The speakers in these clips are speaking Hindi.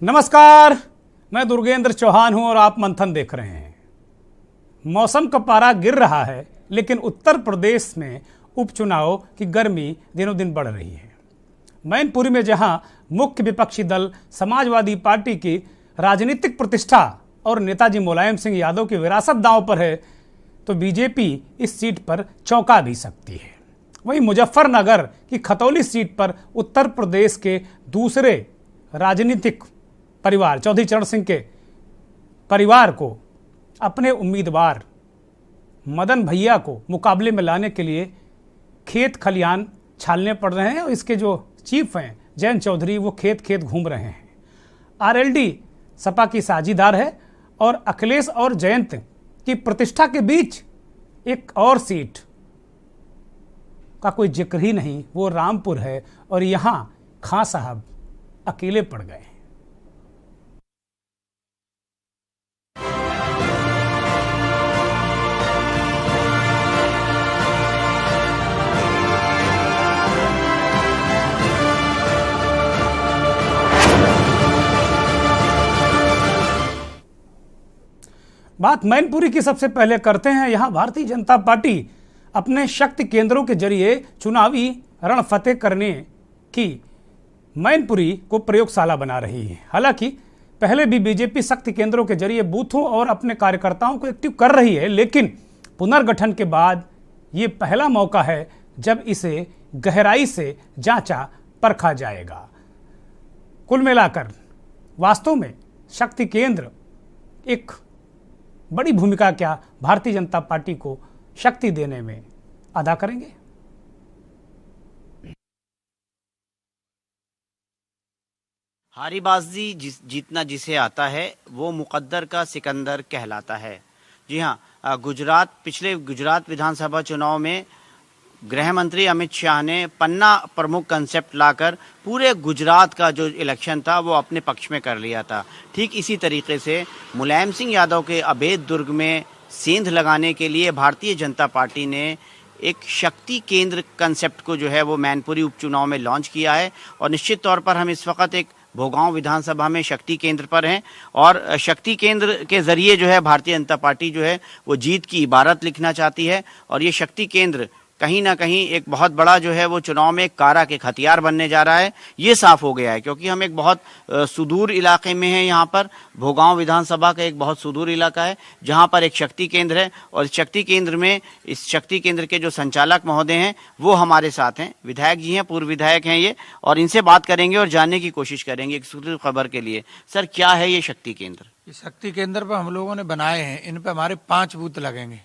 नमस्कार, मैं दुर्गेंद्र चौहान हूं और आप मंथन देख रहे हैं। मौसम का पारा गिर रहा है, लेकिन उत्तर प्रदेश में उपचुनाव की गर्मी दिनों दिन बढ़ रही है। मैनपुरी में जहां मुख्य विपक्षी दल समाजवादी पार्टी की राजनीतिक प्रतिष्ठा और नेताजी मुलायम सिंह यादव की विरासत दांव पर है, तो बीजेपी इस सीट पर चौंका भी सकती है। वहीं मुजफ्फरनगर की खतौली सीट पर उत्तर प्रदेश के दूसरे राजनीतिक परिवार चौधरी चरण सिंह के परिवार को अपने उम्मीदवार मदन भैया को मुकाबले में लाने के लिए खेत खलियान छालने पड़ रहे हैं और इसके जो चीफ हैं जयंत चौधरी, वो खेत खेत घूम रहे हैं। आरएलडी सपा की साझीदार है और अखिलेश और जयंत की प्रतिष्ठा के बीच एक और सीट का कोई जिक्र ही नहीं, वो रामपुर है और यहां खां साहब अकेले पड़ गए। बात मैनपुरी की सबसे पहले करते हैं। यहां भारतीय जनता पार्टी अपने शक्ति केंद्रों के जरिए चुनावी रण फतेह करने की मैनपुरी को प्रयोगशाला बना रही है। हालांकि पहले भी बीजेपी शक्ति केंद्रों के जरिए बूथों और अपने कार्यकर्ताओं को एक्टिव कर रही है, लेकिन पुनर्गठन के बाद ये पहला मौका है जब इसे गहराई से जांचा परखा जाएगा। कुल मिलाकर वास्तव में शक्ति केंद्र एक बड़ी भूमिका क्या भारतीय जनता पार्टी को शक्ति देने में अदा करेंगे? हारीबाजी जीतना जिसे आता है वो मुकद्दर का सिकंदर कहलाता है। जी हाँ, पिछले गुजरात विधानसभा चुनाव में गृह मंत्री अमित शाह ने पन्ना प्रमुख कंसेप्ट लाकर पूरे गुजरात का जो इलेक्शन था वो अपने पक्ष में कर लिया था। ठीक इसी तरीके से मुलायम सिंह यादव के अभेद दुर्ग में सेंध लगाने के लिए भारतीय जनता पार्टी ने एक शक्ति केंद्र कंसेप्ट को जो है वो मैनपुरी उपचुनाव में लॉन्च किया है। और निश्चित तौर पर हम इस वक्त एक भोगांव विधानसभा में शक्ति केंद्र पर हैं और शक्ति केंद्र के जरिए जो है भारतीय जनता पार्टी जो है वो जीत की इबारत लिखना चाहती है। और ये शक्ति केंद्र कहीं ना कहीं एक बहुत बड़ा जो है वो चुनाव में कारा के हथियार बनने जा रहा है। ये साफ हो गया है क्योंकि हम एक बहुत सुदूर इलाके में हैं। यहाँ पर भोगांव विधानसभा का एक बहुत सुदूर इलाका है जहाँ पर एक शक्ति केंद्र है और शक्ति केंद्र में इस शक्ति केंद्र के जो संचालक महोदय हैं वो हमारे साथ हैं, विधायक जी हैं, पूर्व विधायक हैं ये, और इनसे बात करेंगे और जानने की कोशिश करेंगे एक्सक्लूसिव खबर के लिए। सर, क्या है ये शक्ति केंद्र? ये शक्ति केंद्र पर हम लोगों ने बनाए हैं। इन पर हमारे 5 बूथ लगेंगे।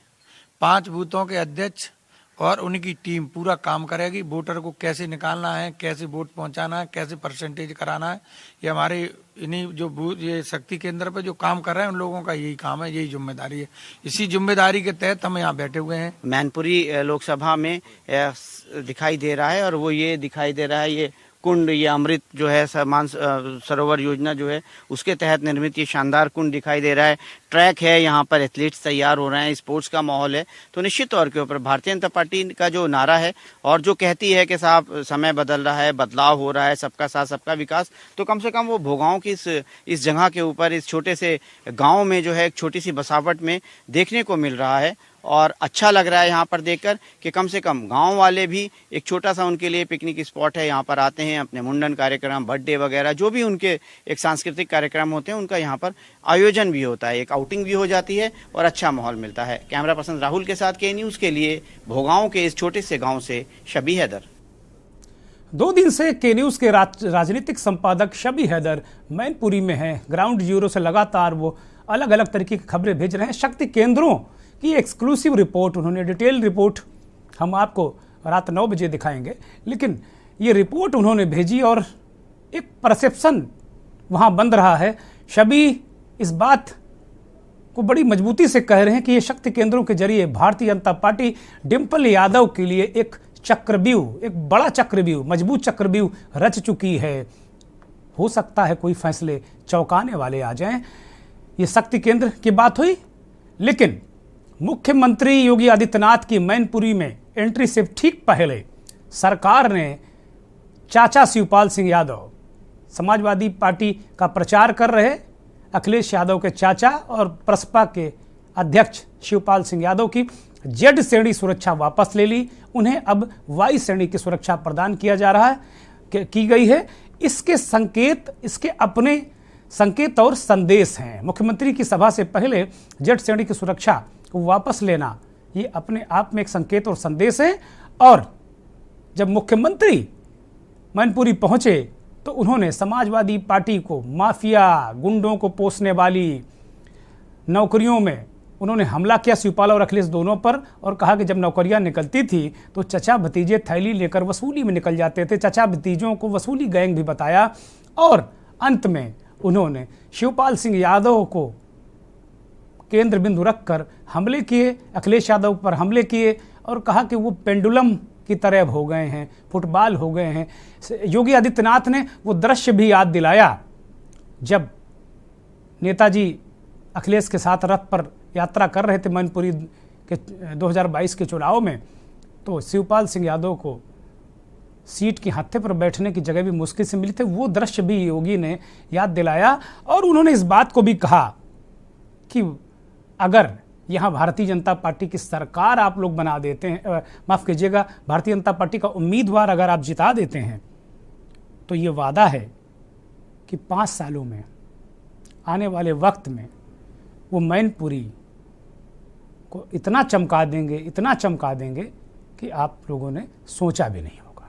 5 बूथों के अध्यक्ष और उनकी टीम पूरा काम करेगी। वोटर को कैसे निकालना है, कैसे वोट पहुंचाना है, कैसे परसेंटेज कराना है, ये हमारे इन्हीं जो बूथ ये शक्ति केंद्र पे जो काम कर रहे हैं उन लोगों का यही काम है, यही जिम्मेदारी है। इसी जिम्मेदारी के तहत हम यहाँ बैठे हुए हैं। मैनपुरी लोकसभा में दिखाई दे रहा है और वो ये दिखाई दे रहा है, ये कुंड, ये अमृत जो है मान सरोवर योजना जो है उसके तहत निर्मित ये शानदार कुंड दिखाई दे रहा है। ट्रैक है, यहाँ पर एथलीट्स तैयार हो रहे हैं, स्पोर्ट्स का माहौल है। तो निश्चित तौर के ऊपर भारतीय जनता पार्टी का जो नारा है और जो कहती है कि साहब समय बदल रहा है, बदलाव हो रहा है, सबका साथ सबका विकास, तो कम से कम वो भोगांव की इस जगह के ऊपर, इस छोटे से गाँव में जो है एक छोटी सी बसावट में देखने को मिल रहा है। और अच्छा लग रहा है यहाँ पर देखकर कि कम से कम गांव वाले भी एक छोटा सा उनके लिए पिकनिक स्पॉट है, यहाँ पर आते हैं, अपने मुंडन कार्यक्रम, बर्थडे वगैरह जो भी उनके एक सांस्कृतिक कार्यक्रम होते हैं उनका यहाँ पर आयोजन भी होता है, एक आउटिंग भी हो जाती है और अच्छा माहौल मिलता है। कैमरा पर्सन राहुल के साथ के न्यूज़ के लिए भोगांव के इस छोटे से गाँव से शबी हैदर। 2 दिन से के न्यूज़ के राजनीतिक संपादक शबी हैदर मैनपुरी में हैं। ग्राउंड जीरो से लगातार वो अलग अलग तरीके की खबरें भेज रहे हैं। शक्ति केंद्रों की एक्सक्लूसिव रिपोर्ट, उन्होंने डिटेल रिपोर्ट हम आपको रात 9 बजे दिखाएंगे, लेकिन ये रिपोर्ट उन्होंने भेजी और एक परसेप्शन वहाँ बन रहा है। शबी इस बात को बड़ी मजबूती से कह रहे हैं कि ये शक्ति केंद्रों के जरिए भारतीय जनता पार्टी डिंपल यादव के लिए एक चक्रव्यूह, एक बड़ा चक्रव्यूह, मजबूत चक्रव्यूह रच चुकी है। हो सकता है कोई फैसले चौंकाने वाले आ जाएं। ये शक्ति केंद्र की बात हुई, लेकिन मुख्यमंत्री योगी आदित्यनाथ की मैनपुरी में एंट्री से ठीक पहले सरकार ने चाचा शिवपाल सिंह यादव समाजवादी पार्टी का प्रचार कर रहे अखिलेश यादव के चाचा और प्रसपा के अध्यक्ष शिवपाल सिंह यादव की जेड श्रेणी सुरक्षा वापस ले ली। उन्हें अब वाई श्रेणी की सुरक्षा प्रदान किया जा रहा है, की गई है। इसके संकेत, इसके अपने संकेत और संदेश हैं। मुख्यमंत्री की सभा से पहले जेड श्रेणी की सुरक्षा को वापस लेना ये अपने आप में एक संकेत और संदेश है। और जब मुख्यमंत्री मैनपुरी पहुंचे तो उन्होंने समाजवादी पार्टी को माफिया गुंडों को पोसने वाली नौकरियों में उन्होंने हमला किया, शिवपाल और अखिलेश दोनों पर, और कहा कि जब नौकरियां निकलती थी तो चचा भतीजे थैली लेकर वसूली में निकल जाते थे। चचा भतीजों को वसूली गैंग भी बताया। और अंत में उन्होंने शिवपाल सिंह यादव को केंद्र बिंदु रखकर हमले किए, अखिलेश यादव पर हमले किए और कहा कि वो पेंडुलम की तरह हो गए हैं, फुटबॉल हो गए हैं। योगी आदित्यनाथ ने वो दृश्य भी याद दिलाया जब नेताजी अखिलेश के साथ रथ पर यात्रा कर रहे थे मैनपुरी के 2022 के चुनाव में, तो शिवपाल सिंह यादव को सीट की हत्थे पर बैठने की जगह भी मुश्किल से मिली थी। वो दृश्य भी योगी ने याद दिलाया और उन्होंने इस बात को भी कहा कि अगर यहाँ भारतीय जनता पार्टी की सरकार आप लोग बना देते हैं, माफ़ कीजिएगा, भारतीय जनता पार्टी का उम्मीदवार अगर आप जिता देते हैं तो ये वादा है कि 5 सालों में, आने वाले वक्त में वो मैनपुरी को इतना चमका देंगे, इतना चमका देंगे कि आप लोगों ने सोचा भी नहीं होगा।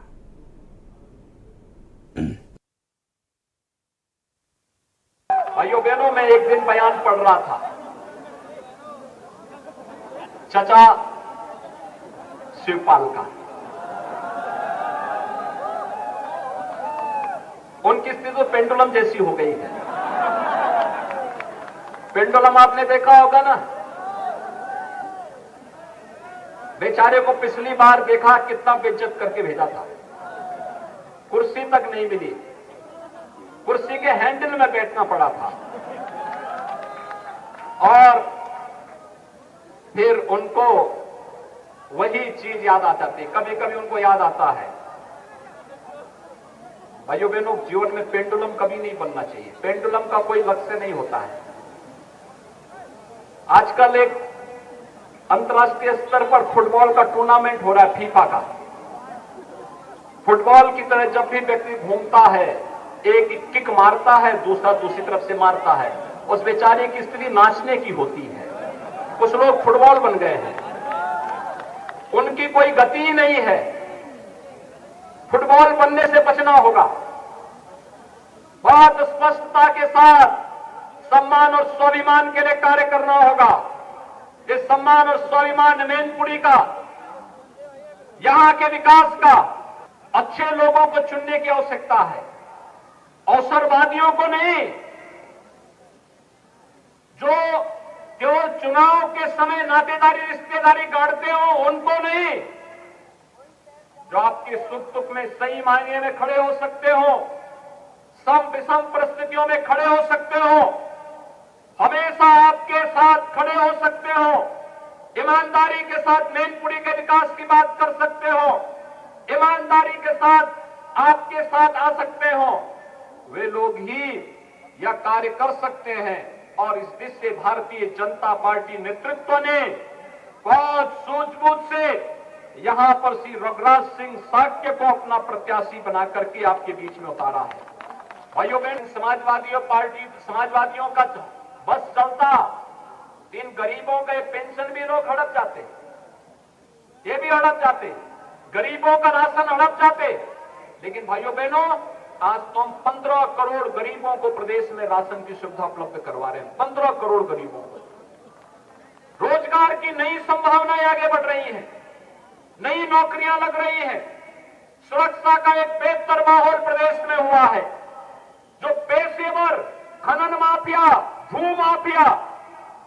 भाइयों बहनों, मैं एक दिन बयान पढ़ रहा था, चचा शिवपाल का। उनकी स्थिति तो पेंडुलम जैसी हो गई है। पेंडुलम आपने देखा होगा ना, बेचारे को पिछली बार देखा कितना बेइज्जत करके भेजा था, कुर्सी तक नहीं मिली, कुर्सी के हैंडल में बैठना पड़ा था। और फिर उनको वही चीज याद आ जाती, कभी कभी उनको याद आता है। भाइयों बहनों, जीवन में पेंडुलम कभी नहीं बनना चाहिए। पेंडुलम का कोई लक्ष्य नहीं होता है। आजकल एक अंतर्राष्ट्रीय स्तर पर फुटबॉल का टूर्नामेंट हो रहा है, फीफा का। फुटबॉल की तरह जब भी व्यक्ति घूमता है, एक किक मारता है, दूसरा दूसरी तरफ से मारता है, उस बेचारे की स्थिति नाचने की होती है। कुछ लोग फुटबॉल बन गए हैं, उनकी कोई गति ही नहीं है। फुटबॉल बनने से बचना होगा। बहुत स्पष्टता के साथ सम्मान और स्वाभिमान के लिए कार्य करना होगा। इस सम्मान और स्वाभिमान मैनपुरी का, यहां के विकास का, अच्छे लोगों को चुनने की आवश्यकता है, अवसरवादियों को नहीं, जो केवल चुनाव के समय नातेदारी रिश्तेदारी गाड़ते हो उनको नहीं, जो आपके सुख दुख में सही मायने में खड़े हो सकते हो, सम विषम परिस्थितियों में खड़े हो सकते हो, हमेशा आपके साथ खड़े हो सकते हो, ईमानदारी के साथ मैनपुरी के विकास की बात कर सकते हो, ईमानदारी के साथ आपके साथ आ सकते हो, वे लोग ही यह कार्य कर सकते हैं। और इस दिशा भारतीय जनता पार्टी नेतृत्व ने बहुत सूझबूझ से यहां पर श्री रघुराज सिंह साक्य को अपना प्रत्याशी बना करके आपके बीच में उतारा है। भाइयों बहन, समाजवादियों का बस चलता, इन गरीबों के पेंशन भी लोग हड़प जाते, ये भी हड़प जाते, गरीबों का राशन हड़प जाते। लेकिन भाइयों बहनों, आज तो हम 15 करोड़ गरीबों को प्रदेश में राशन की सुविधा उपलब्ध करवा रहे हैं। 15 करोड़ गरीबों को रोजगार की नई संभावनाएं आगे बढ़ रही हैं, नई नौकरियां लग रही हैं, सुरक्षा का एक बेहतर माहौल प्रदेश में हुआ है। जो पेशेवर खनन माफिया, भू माफिया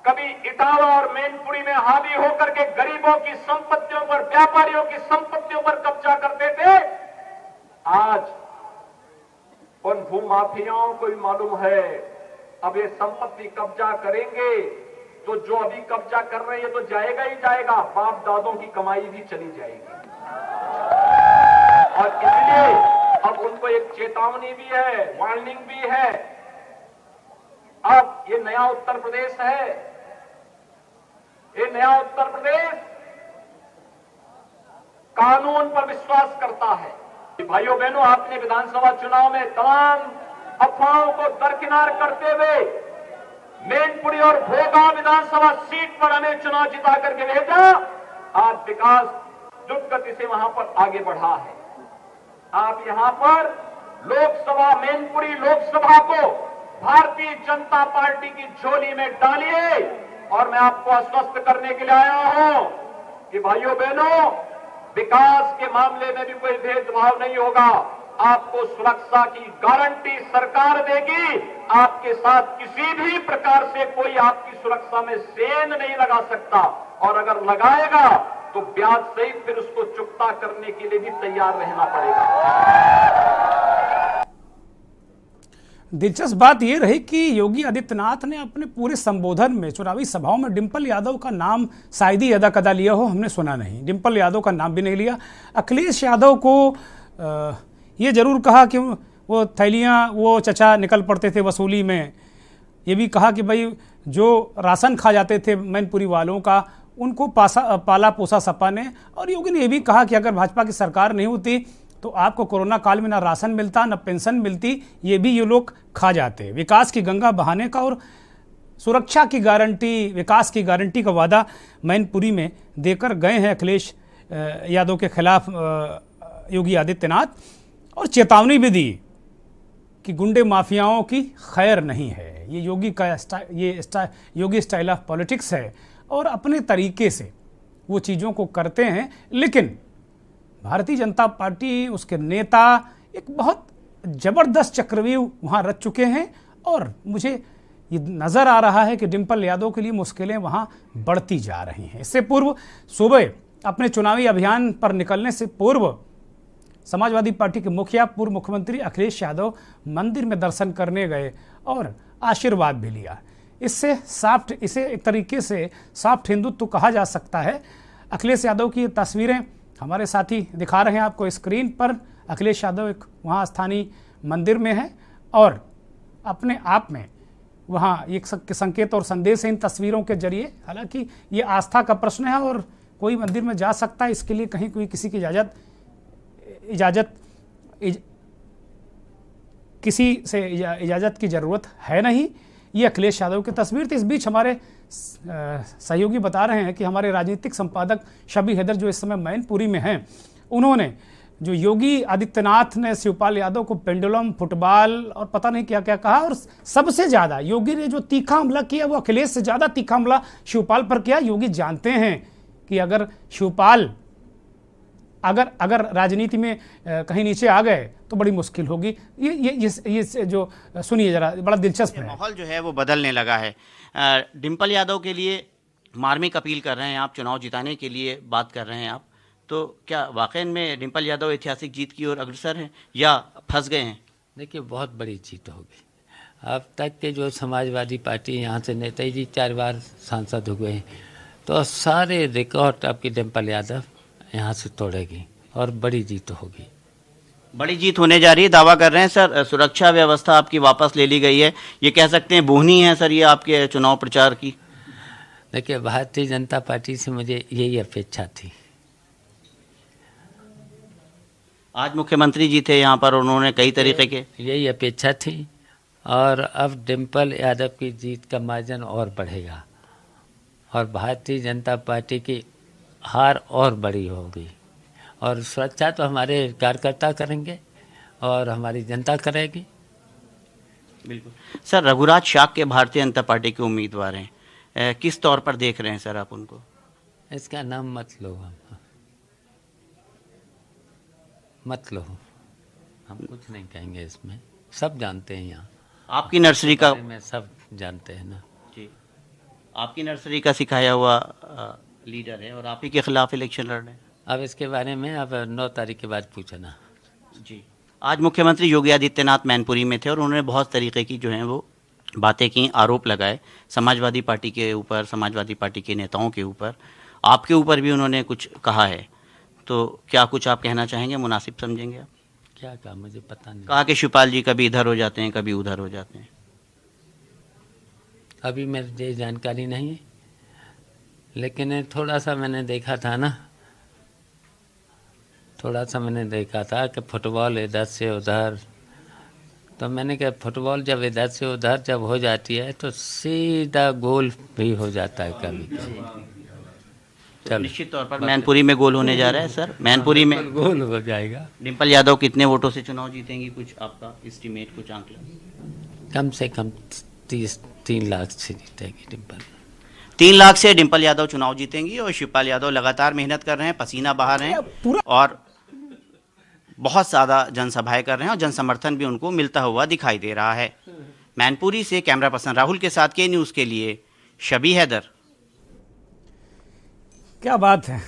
कभी इटावा और मैनपुरी में हावी होकर के गरीबों की संपत्तियों पर, व्यापारियों की संपत्तियों पर कब्जा करते थे, आज उन भू माफियाओं को भी मालूम है अब ये संपत्ति कब्जा करेंगे तो जो अभी कब्जा कर रहे हैं तो जाएगा ही जाएगा, बाप दादों की कमाई भी चली जाएगी। और इसलिए अब उनको एक चेतावनी भी है, वार्निंग भी है। अब ये नया उत्तर प्रदेश है, ये नया उत्तर प्रदेश कानून पर विश्वास करता है। भाइयों बहनों, आपने विधानसभा चुनाव में तमाम अफवाहों को दरकिनार करते हुए मैनपुरी और भोगा विधानसभा सीट पर हमें चुनाव जिता करके भेजा। आज विकास द्रुत गति से वहां पर आगे बढ़ा है। आप यहां पर लोकसभा, मैनपुरी लोकसभा को भारतीय जनता पार्टी की झोली में डालिए और मैं आपको आश्वस्त करने के लिए आया हूं कि भाइयों बहनों, विकास के मामले में भी कोई भेदभाव नहीं होगा। आपको सुरक्षा की गारंटी सरकार देगी। आपके साथ किसी भी प्रकार से कोई आपकी सुरक्षा में सेंध नहीं लगा सकता, और अगर लगाएगा तो ब्याज सहित फिर उसको चुकता करने के लिए भी तैयार रहना पड़ेगा। दिलचस्प बात यह रही कि योगी आदित्यनाथ ने अपने पूरे संबोधन में, चुनावी सभाओं में डिंपल यादव का नाम शायद ही अदा कदा लिया हो, हमने सुना नहीं। डिंपल यादव का नाम भी नहीं लिया। अखिलेश यादव को ये जरूर कहा कि वो थैलियाँ वो चचा निकल पड़ते थे वसूली में। ये भी कहा कि भाई जो राशन खा जाते थे मैनपुरी वालों का, उनको पाला पोसा सपा ने। और योगी ने यह भी कहा कि अगर भाजपा की सरकार नहीं होती तो आपको कोरोना काल में ना राशन मिलता, ना पेंशन मिलती, ये भी ये लोग खा जाते। विकास की गंगा बहाने का और सुरक्षा की गारंटी, विकास की गारंटी का वादा मैनपुरी में देकर गए हैं अखिलेश यादव के खिलाफ योगी आदित्यनाथ, और चेतावनी भी दी कि गुंडे माफियाओं की खैर नहीं है। ये योगी का योगी स्टाइल ऑफ पॉलिटिक्स है और अपने तरीके से वो चीज़ों को करते हैं। लेकिन भारतीय जनता पार्टी, उसके नेता एक बहुत ज़बरदस्त चक्रव्यूह वहाँ रच चुके हैं, और मुझे ये नज़र आ रहा है कि डिंपल यादव के लिए मुश्किलें वहाँ बढ़ती जा रही हैं। इससे पूर्व सुबह अपने चुनावी अभियान पर निकलने से पूर्व समाजवादी पार्टी के मुखिया, पूर्व मुख्यमंत्री अखिलेश यादव मंदिर में दर्शन करने गए और आशीर्वाद भी लिया। इसे एक तरीके से सॉफ्ट हिंदुत्व कहा जा सकता है। अखिलेश यादव की तस्वीरें हमारे साथी दिखा रहे हैं आपको स्क्रीन पर। अखिलेश यादव एक वहाँ स्थानीय मंदिर में है और अपने आप में वहाँ एक संकेत और संदेश है इन तस्वीरों के जरिए। हालांकि ये आस्था का प्रश्न है और कोई मंदिर में जा सकता है, इसके लिए कहीं कोई किसी की इजाज़त की ज़रूरत है नहीं। ये अखिलेश यादव की तस्वीर थी। इस बीच हमारे सहयोगी बता रहे हैं कि हमारे राजनीतिक संपादक शबी हैदर, जो इस समय मैनपुरी में हैं, उन्होंने जो योगी आदित्यनाथ ने शिवपाल यादव को पेंडुलम, फुटबॉल और पता नहीं क्या क्या कहा, और सबसे ज़्यादा योगी ने जो तीखा हमला किया वो अखिलेश से ज़्यादा तीखा हमला शिवपाल पर किया। योगी जानते हैं कि अगर शिवपाल अगर राजनीति में कहीं नीचे आ गए तो बड़ी मुश्किल होगी। ये जो सुनिए जरा, बड़ा दिलचस्प है। माहौल जो है वो बदलने लगा है। डिंपल यादव के लिए मार्मिक अपील कर रहे हैं आप, चुनाव जिताने के लिए बात कर रहे हैं आप, तो क्या वाकई में डिंपल यादव ऐतिहासिक जीत की ओर अग्रसर हैं या फंस गए हैं? देखिए, बहुत बड़ी जीत होगी। अब तक के जो समाजवादी पार्टी यहाँ से नेता जी 4 बार सांसद हुए हैं, तो सारे रिकॉर्ड आपकी डिंपल यादव यहाँ से तोड़ेगी और बड़ी जीत होगी। बड़ी जीत होने जा रही है, दावा कर रहे हैं सर। सुरक्षा व्यवस्था आपकी वापस ले ली गई है, ये कह सकते हैं बूहनी है सर ये आपके चुनाव प्रचार की? देखिए, भारतीय जनता पार्टी से मुझे यही अपेक्षा थी। आज मुख्यमंत्री जी थे यहाँ पर, उन्होंने कई तरीके के, यही अपेक्षा थी, और अब डिंपल यादव की जीत का मार्जिन और बढ़ेगा और भारतीय जनता पार्टी की हार और बड़ी होगी। और सुरक्षा तो हमारे कार्यकर्ता करेंगे और हमारी जनता करेगी। बिल्कुल सर। रघुराज शाक के भारतीय जनता पार्टी के उम्मीदवार हैं, किस तौर पर देख रहे हैं सर आप उनको? इसका नाम मत लो, मत लो, हम कुछ नहीं कहेंगे इसमें, सब जानते हैं यहाँ। आपकी नर्सरी का में सब जानते हैं ना जी, आपकी नर्सरी का सिखाया हुआ लीडर है और आप ही के खिलाफ इलेक्शन लड़ रहे हैं। अब इसके बारे में अब 9 तारीख के बाद पूछना जी। आज मुख्यमंत्री योगी आदित्यनाथ मैनपुरी में थे और उन्होंने बहुत तरीके की जो हैं वो बातें की, आरोप लगाए समाजवादी पार्टी के ऊपर, समाजवादी पार्टी के नेताओं के ऊपर, आपके ऊपर भी उन्होंने कुछ कहा है, तो क्या कुछ आप कहना चाहेंगे, मुनासिब समझेंगे आप? क्या कहा मुझे पता नहीं। कहा कि शिवपाल जी कभी इधर हो जाते हैं, कभी उधर हो जाते हैं। अभी मेरे ये जानकारी नहीं है, लेकिन थोड़ा सा मैंने देखा था ना, थोड़ा सा मैंने देखा था कि फुटबॉल इधर से उधर, तो मैंने कहा फुटबॉल जब इधर से उधर जब हो जाती है तो सीधा गोल भी हो जाता है कभी कभी। तो निश्चित तौर पर मैनपुरी में गोल होने जा रहा है सर। मैनपुरी में गोल हो जाएगा। डिम्पल यादव कितने वोटों से चुनाव जीतेंगी, कुछ आपका एस्टीमेट, कुछ आंकलन? कम से कम 3 लाख से जीतेगी डिम्पल। 3 लाख से डिम्पल यादव चुनाव जीतेंगी। और शिवपाल यादव लगातार मेहनत कर रहे हैं, पसीना बहा रहे हैं और बहुत ज़्यादा जनसभाएं कर रहे हैं और जन समर्थन भी उनको मिलता हुआ दिखाई दे रहा है। मैनपुरी से कैमरा पर्सन राहुल के साथ के न्यूज़ के लिए शबी हैदर। क्या बात है,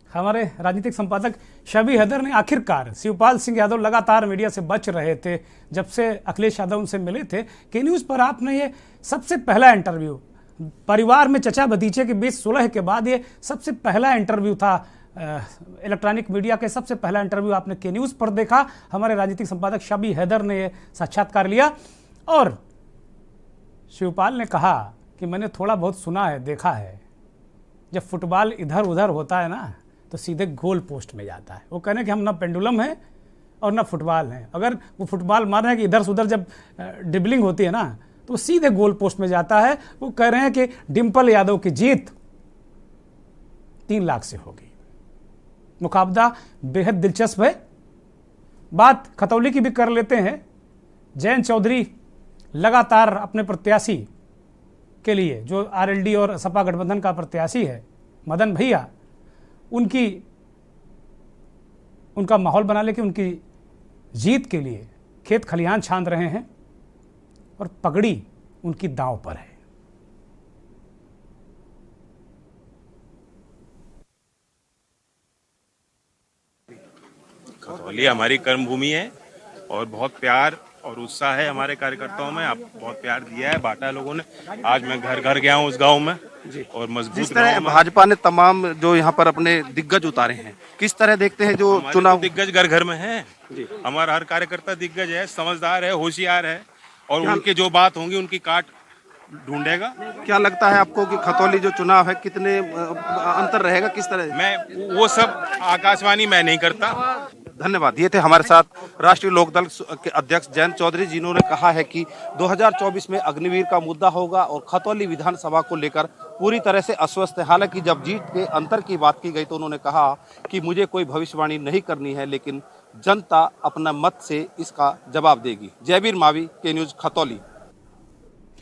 हमारे राजनीतिक संपादक शबी हैदर ने आखिरकार, शिवपाल सिंह यादव लगातार मीडिया से बच रहे थे जब से अखिलेश यादव उनसे मिले थे। के न्यूज़ पर आपने ये सबसे पहला इंटरव्यू, परिवार में चचा भतीजे के बीच सुलह के बाद ये सबसे पहला इंटरव्यू था, इलेक्ट्रॉनिक मीडिया के सबसे पहला इंटरव्यू आपने के न्यूज़ पर देखा। हमारे राजनीतिक संपादक शबी हैदर ने ये साक्षात्कार लिया और शिवपाल ने कहा कि मैंने थोड़ा बहुत सुना है, देखा है, जब फुटबॉल इधर उधर होता है ना तो सीधे गोल पोस्ट में जाता है। वो कहने कि हम ना पेंडुलम हैं और ना फुटबॉल हैं। अगर वो फुटबॉल मार रहे हैं कि इधर से उधर जब ड्रिबलिंग होती है ना तो वो सीधे गोल पोस्ट में जाता है। वो कह रहे हैं कि डिम्पल यादव की जीत 3 लाख से होगी। मुकाबला बेहद दिलचस्प है। बात खतौली की भी कर लेते हैं। जयंत चौधरी लगातार अपने प्रत्याशी के लिए, जो आरएलडी और सपा गठबंधन का प्रत्याशी है मदन भैया, उनका माहौल बनाने के, उनकी जीत के लिए खेत खलिहान छान रहे हैं और पगड़ी उनकी दांव पर है। खतौली हमारी कर्मभूमि है और बहुत प्यार और उत्साह है हमारे कार्यकर्ताओं में। आप बहुत प्यार दिया है, बांटा लोगों ने। आज मैं घर घर गया हूँ उस गांव में और मजबूत। जिस तरह भाजपा ने तमाम जो यहाँ पर अपने दिग्गज उतारे हैं, किस तरह देखते हैं जो चुनाव? दिग्गज घर घर में है। हमारा हर कार्यकर्ता दिग्गज है, समझदार है, होशियार है और उनकी जो बात होंगी उनकी काट ढूंढेगा। क्या लगता है आपको कि खतौली जो चुनाव है कितने अंतर रहेगा, किस तरह? मैं वो सब आकाशवाणी मैं नहीं करता। धन्यवाद। ये थे हमारे साथ राष्ट्रीय लोकदल के अध्यक्ष जयंत चौधरी, जिन्होंने कहा है कि 2024 में अग्निवीर का मुद्दा होगा और खतौली विधानसभा को लेकर पूरी तरह से अस्वस्थ है। हालांकि जब जीत के अंतर की बात की गई तो उन्होंने कहा कि मुझे कोई भविष्यवाणी नहीं करनी है, लेकिन जनता अपना मत से इसका जवाब देगी। जयवीर मावी, के न्यूज, खतौली।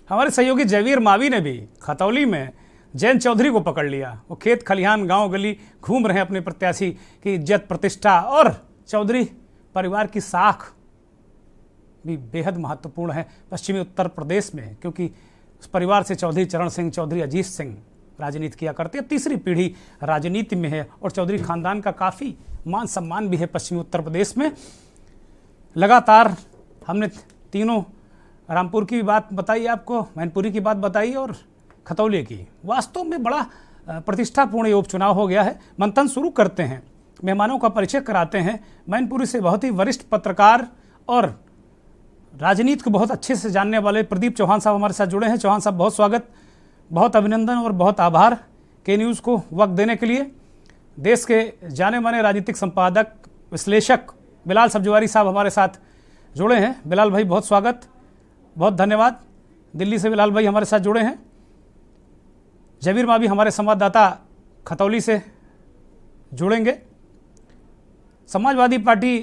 हमारे सहयोगी जयवीर मावी ने भी खतौली में जयंत चौधरी को पकड़ लिया। वो खेत खलिहान गांव गली घूम रहे हैं अपने प्रत्याशी की इज्जत प्रतिष्ठा, और चौधरी परिवार की साख भी बेहद महत्वपूर्ण है पश्चिमी उत्तर प्रदेश में, क्योंकि उस परिवार से चौधरी चरण सिंह, चौधरी अजीत सिंह राजनीति किया करते हैं। तीसरी पीढ़ी राजनीति में है और चौधरी खानदान का काफ़ी मान सम्मान भी है पश्चिमी उत्तर प्रदेश में। लगातार हमने तीनों, रामपुर की बात बताई आपको, मैनपुरी की बात बताई और खतौली की। वास्तव में बड़ा प्रतिष्ठापूर्ण ये उपचुनाव हो गया है। मंथन शुरू करते हैं, मेहमानों का परिचय कराते हैं। मैनपुरी से बहुत ही वरिष्ठ पत्रकार और राजनीति को बहुत अच्छे से जानने वाले प्रदीप चौहान साहब हमारे साथ जुड़े हैं। चौहान साहब, बहुत स्वागत, बहुत अभिनंदन और बहुत आभार के न्यूज़ को वक्त देने के लिए। देश के जाने माने राजनीतिक संपादक, विश्लेषक बिलाल सब्जवारी साहब हमारे साथ जुड़े हैं। बिलाल भाई, बहुत स्वागत, बहुत धन्यवाद। दिल्ली से बिलाल भाई हमारे साथ जुड़े हैं। जयवीर मावी हमारे संवाददाता खतौली से जुड़ेंगे। समाजवादी पार्टी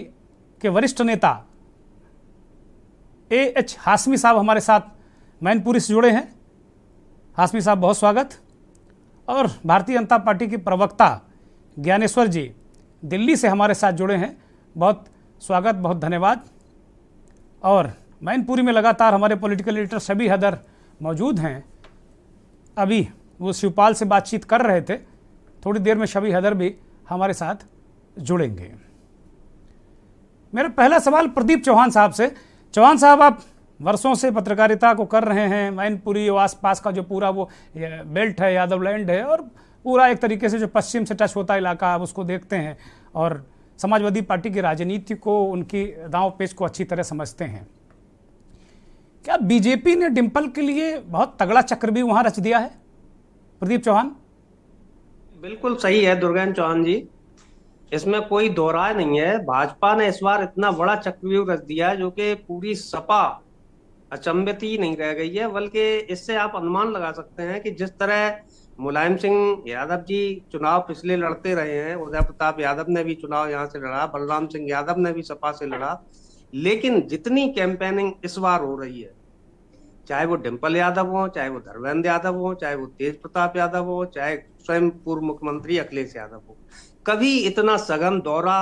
के वरिष्ठ नेता एएच हाशमी साहब हमारे साथ मैनपुरी से जुड़े हैं। हाशमी साहब, बहुत स्वागत। और भारतीय जनता पार्टी के प्रवक्ता ज्ञानेश्वर जी दिल्ली से हमारे साथ जुड़े हैं। बहुत स्वागत, बहुत धन्यवाद। और मैनपुरी में लगातार हमारे पॉलिटिकल एडिटर शबी हैदर मौजूद हैं। अभी वो शिवपाल से बातचीत कर रहे थे, थोड़ी देर में शबी हैदर भी हमारे साथ जुड़ेंगे। मेरा पहला सवाल प्रदीप चौहान साहब से। चौहान साहब, आप वर्षों से पत्रकारिता को कर रहे हैं। मैनपुरी और आसपास का जो पूरा वो बेल्ट है, यादव लैंड है, और पूरा एक तरीके से जो पश्चिम से टच होता इलाका, आप उसको देखते हैं और समाजवादी पार्टी की राजनीति को, उनकी दांव पेच को अच्छी तरह समझते हैं। क्या बीजेपी ने डिंपल के लिए बहुत तगड़ा चक्रव्यूह वहां रच दिया है, प्रदीप चौहान? बिल्कुल सही है दुर्गेन्द्र चौहान जी, इसमें कोई दो राय नहीं है। भाजपा ने इस बार इतना बड़ा चक्रव्यूह रच दिया है जो कि पूरी सपा अचंभित ही नहीं रह गई है, बल्कि इससे आप अनुमान लगा सकते हैं कि जिस तरह मुलायम सिंह यादव जी चुनाव पिछले लड़ते रहे हैं, उदय प्रताप यादव ने भी चुनाव यहाँ से लड़ा, बलराम सिंह यादव ने भी सपा से लड़ा, लेकिन जितनी कैंपेनिंग इस बार हो रही है, चाहे वो डिंपल यादव हो, चाहे वो धर्मेंद्र यादव हो, चाहे वो तेज प्रताप यादव हो, चाहे स्वयं पूर्व मुख्यमंत्री अखिलेश यादव हो, कभी इतना सघन दौरा,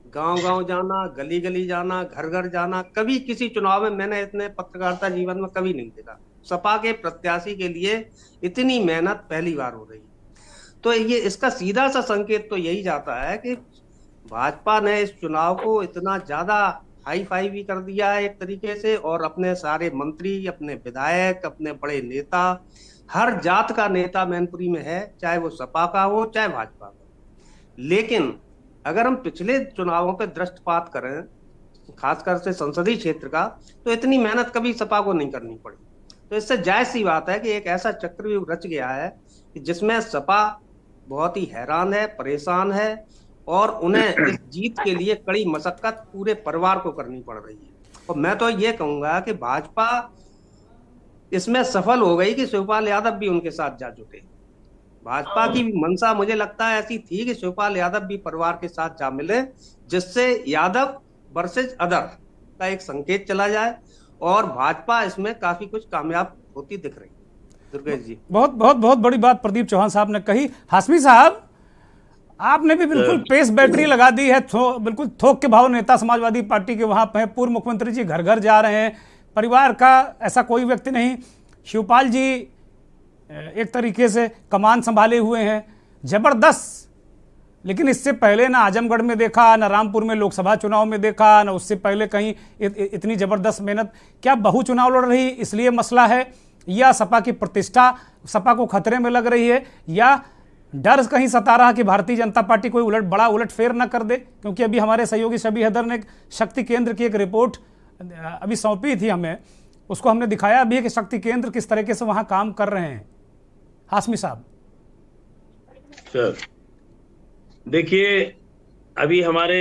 गांव-गांव जाना, गली गली जाना, घर घर जाना, कभी किसी चुनाव में मैंने इतने पत्रकारिता जीवन में कभी नहीं देखा। सपा के प्रत्याशी के लिए इतनी मेहनत पहली बार हो रही है। तो ये इसका सीधा सा संकेत तो यही जाता है कि भाजपा ने इस चुनाव को इतना ज्यादा हाई फाई भी कर दिया है एक तरीके से, और अपने सारे मंत्री, अपने विधायक, अपने बड़े नेता, हर जात का नेता मैनपुरी में है, चाहे वो सपा का हो चाहे भाजपा का। लेकिन अगर हम पिछले चुनावों पे दृष्टिपात करें, खासकर से संसदीय क्षेत्र का, तो इतनी मेहनत कभी सपा को नहीं करनी पड़ी। तो इससे जायज सी बात है कि एक ऐसा चक्रव्यूह रच गया है कि जिसमें सपा बहुत ही हैरान है, परेशान है, और उन्हें इस जीत के लिए कड़ी मशक्कत पूरे परिवार को करनी पड़ रही है। और मैं तो ये कहूंगा कि भाजपा इसमें सफल हो गई कि शिवपाल यादव भी उनके साथ जा जुटे। भाजपा की मंशा मुझे लगता है ऐसी थी कि शिवपाल यादव भी परिवार के साथ जा मिले, जिससे यादव वर्सेज अदर का एक संकेत चला जाए, और भाजपा इसमें काफी कुछ कामयाब होती दिख रही है। दुर्गेश जी, बहुत बहुत बहुत बड़ी बात प्रदीप चौहान साहब ने कही। हाशमी साहब, आपने भी बिल्कुल पेस बैटरी लगा दी है, बिल्कुल थोक के भाव नेता समाजवादी पार्टी के वहां पे, पूर्व मुख्यमंत्री जी घर घर जा रहे हैं, परिवार का ऐसा कोई व्यक्ति नहीं। शिवपाल जी एक तरीके से कमान संभाले हुए हैं, जबरदस्त। लेकिन इससे पहले ना आजमगढ़ में देखा, ना रामपुर में लोकसभा चुनाव में देखा, ना उससे पहले कहीं इतनी जबरदस्त मेहनत। क्या बहु चुनाव लड़ रही इसलिए मसला है, या सपा की प्रतिष्ठा सपा को खतरे में लग रही है, या डर कहीं सता रहा कि भारतीय जनता पार्टी कोई बड़ा उलटफेर न कर दे? क्योंकि अभी हमारे सहयोगी शबी हैदर ने शक्ति केंद्र की एक रिपोर्ट अभी सौंपी थी हमें, उसको हमने दिखाया भी है कि शक्ति केंद्र किस तरीके से वहां काम कर रहे हैं। हाशमी साहब, सर देखिए, अभी हमारे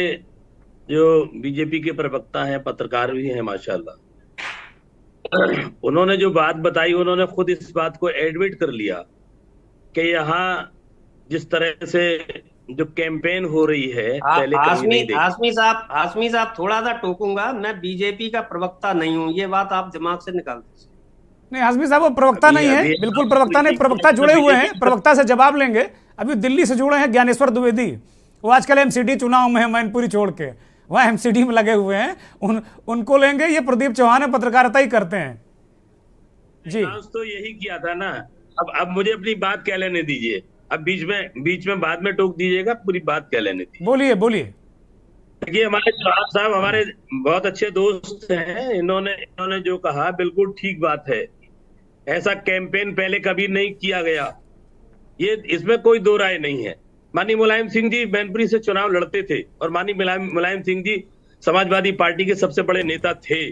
जो बीजेपी के प्रवक्ता हैं, पत्रकार भी हैं माशाल्लाह, उन्होंने जो बात बताई, उन्होंने खुद इस बात को एडमिट कर लिया कि यहाँ जिस तरह से जो कैंपेन हो रही है, पहले हाशमी साहब थोड़ा सा टोकूंगा, मैं बीजेपी का प्रवक्ता नहीं हूँ, ये बात आप दिमाग से निकाल दीजिए। नहीं हाशमी साहब, वो प्रवक्ता नहीं है, बिल्कुल प्रवक्ता नहीं, प्रवक्ता जुड़े हुए हैं, प्रवक्ता से जवाब लेंगे। अभी दिल्ली से जुड़े हैं ज्ञानेश्वर द्विवेदी, वो आजकल एमसीडी चुनाव में है, मैनपुरी छोड़ के वहाँ एमसीडी में लगे हुए हैं, उनको लेंगे। ये प्रदीप चौहान पत्रकारिता ही करते हैं जी। तो यही किया था ना। अब मुझे अपनी बात कह लेने दीजिए, अब बीच में बाद में टोक दीजिएगा, पूरी बात कह लेने दीजिए। बोलिए। देखिए, हमारे चौहान साहब हमारे बहुत अच्छे दोस्त हैं, इन्होंने जो कहा बिल्कुल ठीक बात है। ऐसा कैंपेन पहले कभी नहीं किया गया, ये इसमें कोई दो राय नहीं है। माननीय मुलायम सिंह जी मैनपुरी से चुनाव लड़ते थे, और माननीय मुलायम सिंह जी समाजवादी पार्टी के सबसे बड़े नेता थे।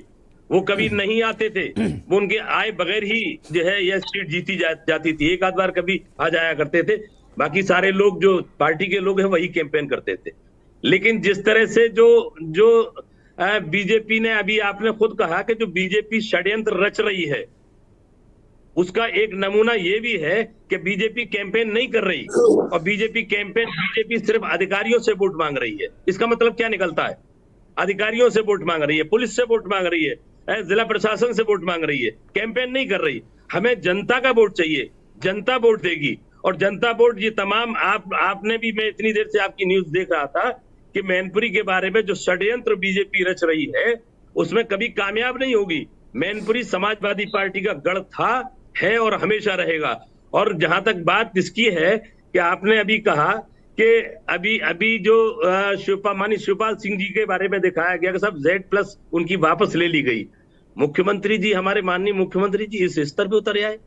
वो कभी नहीं आते थे, वो उनके आए बगैर ही जो है यह सीट जीती जाती थी। एक आध बार कभी आ जाया करते थे, बाकी सारे लोग जो पार्टी के लोग हैं वही कैंपेन करते थे। लेकिन जिस तरह से जो बीजेपी ने, अभी आपने खुद कहा कि जो बीजेपी षड्यंत्र रच रही है, उसका एक नमूना ये भी है कि बीजेपी कैंपेन नहीं कर रही, और बीजेपी सिर्फ अधिकारियों से वोट मांग रही है। इसका मतलब क्या निकलता है? अधिकारियों से वोट मांग रही है, पुलिस से वोट मांग रही है, जिला प्रशासन से वोट मांग रही है, कैंपेन नहीं कर रही। हमें जनता का वोट चाहिए, जनता वोट देगी, और जनता वोट ये तमाम आपने भी, मैं इतनी देर से आपकी न्यूज देख रहा था कि मैनपुरी के बारे में जो षड्यंत्र बीजेपी रच रही है, उसमें कभी कामयाब नहीं होगी। मैनपुरी समाजवादी पार्टी का गढ़ था, है और हमेशा रहेगा। और जहां तक बात इसकी है कि आपने अभी कहा कि अभी जो शिवपाल सिंह जी के बारे में दिखाया गया कि सब Z+ उनकी वापस ले ली गई। मुख्यमंत्री जी, हमारे माननीय मुख्यमंत्री जी इस स्तर पे उतर आए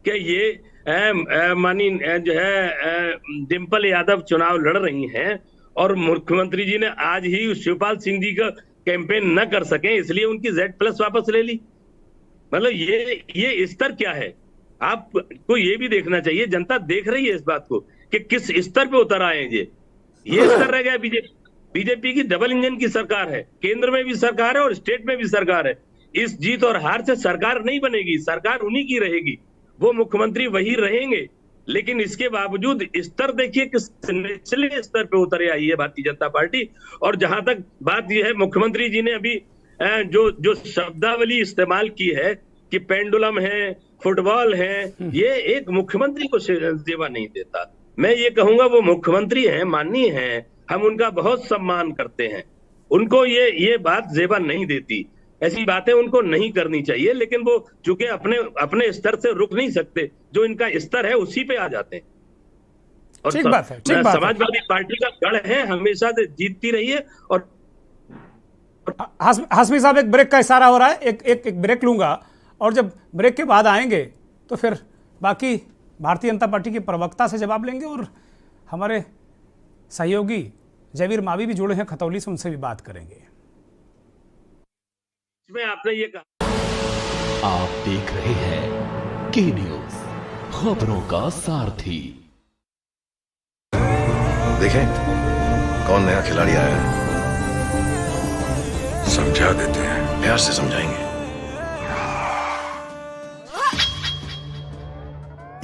क्या? ये माननीय जो है डिंपल यादव चुनाव लड़ रही हैं, और मुख्यमंत्री जी ने आज ही शिवपाल सिंह जी का कैंपेन न कर सके, इसलिए उनकी Z+ वापस ले ली। मतलब ये स्तर क्या है? आपको ये भी देखना चाहिए, जनता देख रही है इस बात को कि किस स्तर पे उतर आए हैं। ये स्तर रह गया बीजेपी की डबल इंजन की सरकार है, केंद्र में भी सरकार है और स्टेट में भी सरकार है। इस जीत और हार से सरकार नहीं बनेगी, सरकार उन्हीं की रहेगी, वो मुख्यमंत्री वही रहेंगे। लेकिन इसके बावजूद स्तर देखिए किस निचले स्तर पे उतर आई है भारतीय जनता पार्टी। और जहां तक बात यह है, मुख्यमंत्री जी ने अभी जो शब्दावली इस्तेमाल की है कि पेंडुलम है, फुटबॉल है, ये एक मुख्यमंत्री को सेवा नहीं देता। मैं ये कहूंगा वो मुख्यमंत्री हैं, माननीय हैं, हम उनका बहुत सम्मान करते हैं, उनको ये बात जेबा नहीं देती। ऐसी बातें उनको नहीं करनी चाहिए, लेकिन वो चूंकि अपने स्तर से रुक नहीं सकते, जो इनका स्तर है उसी पे आ जाते हैं। और ठीक बात है, ठीक बात है। समाजवादी पार्टी का गढ़ है, हमेशा से जीतती रही है। और हाशमी साहब, एक ब्रेक का इशारा हो रहा है, एक ब्रेक लूंगा और जब ब्रेक के बाद आएंगे तो फिर बाकी भारतीय जनता पार्टी के प्रवक्ता से जवाब लेंगे और हमारे सहयोगी जयवीर मावी भी जुड़े हैं खतौली से, उनसे भी बात करेंगे। इसमें आपने ये कहा, आप देख रहे हैं के न्यूज, खबरों का सारथी। देखें कौन नया खिलाड़ी आया है, समझा देते हैं, प्यार से समझाएंगे।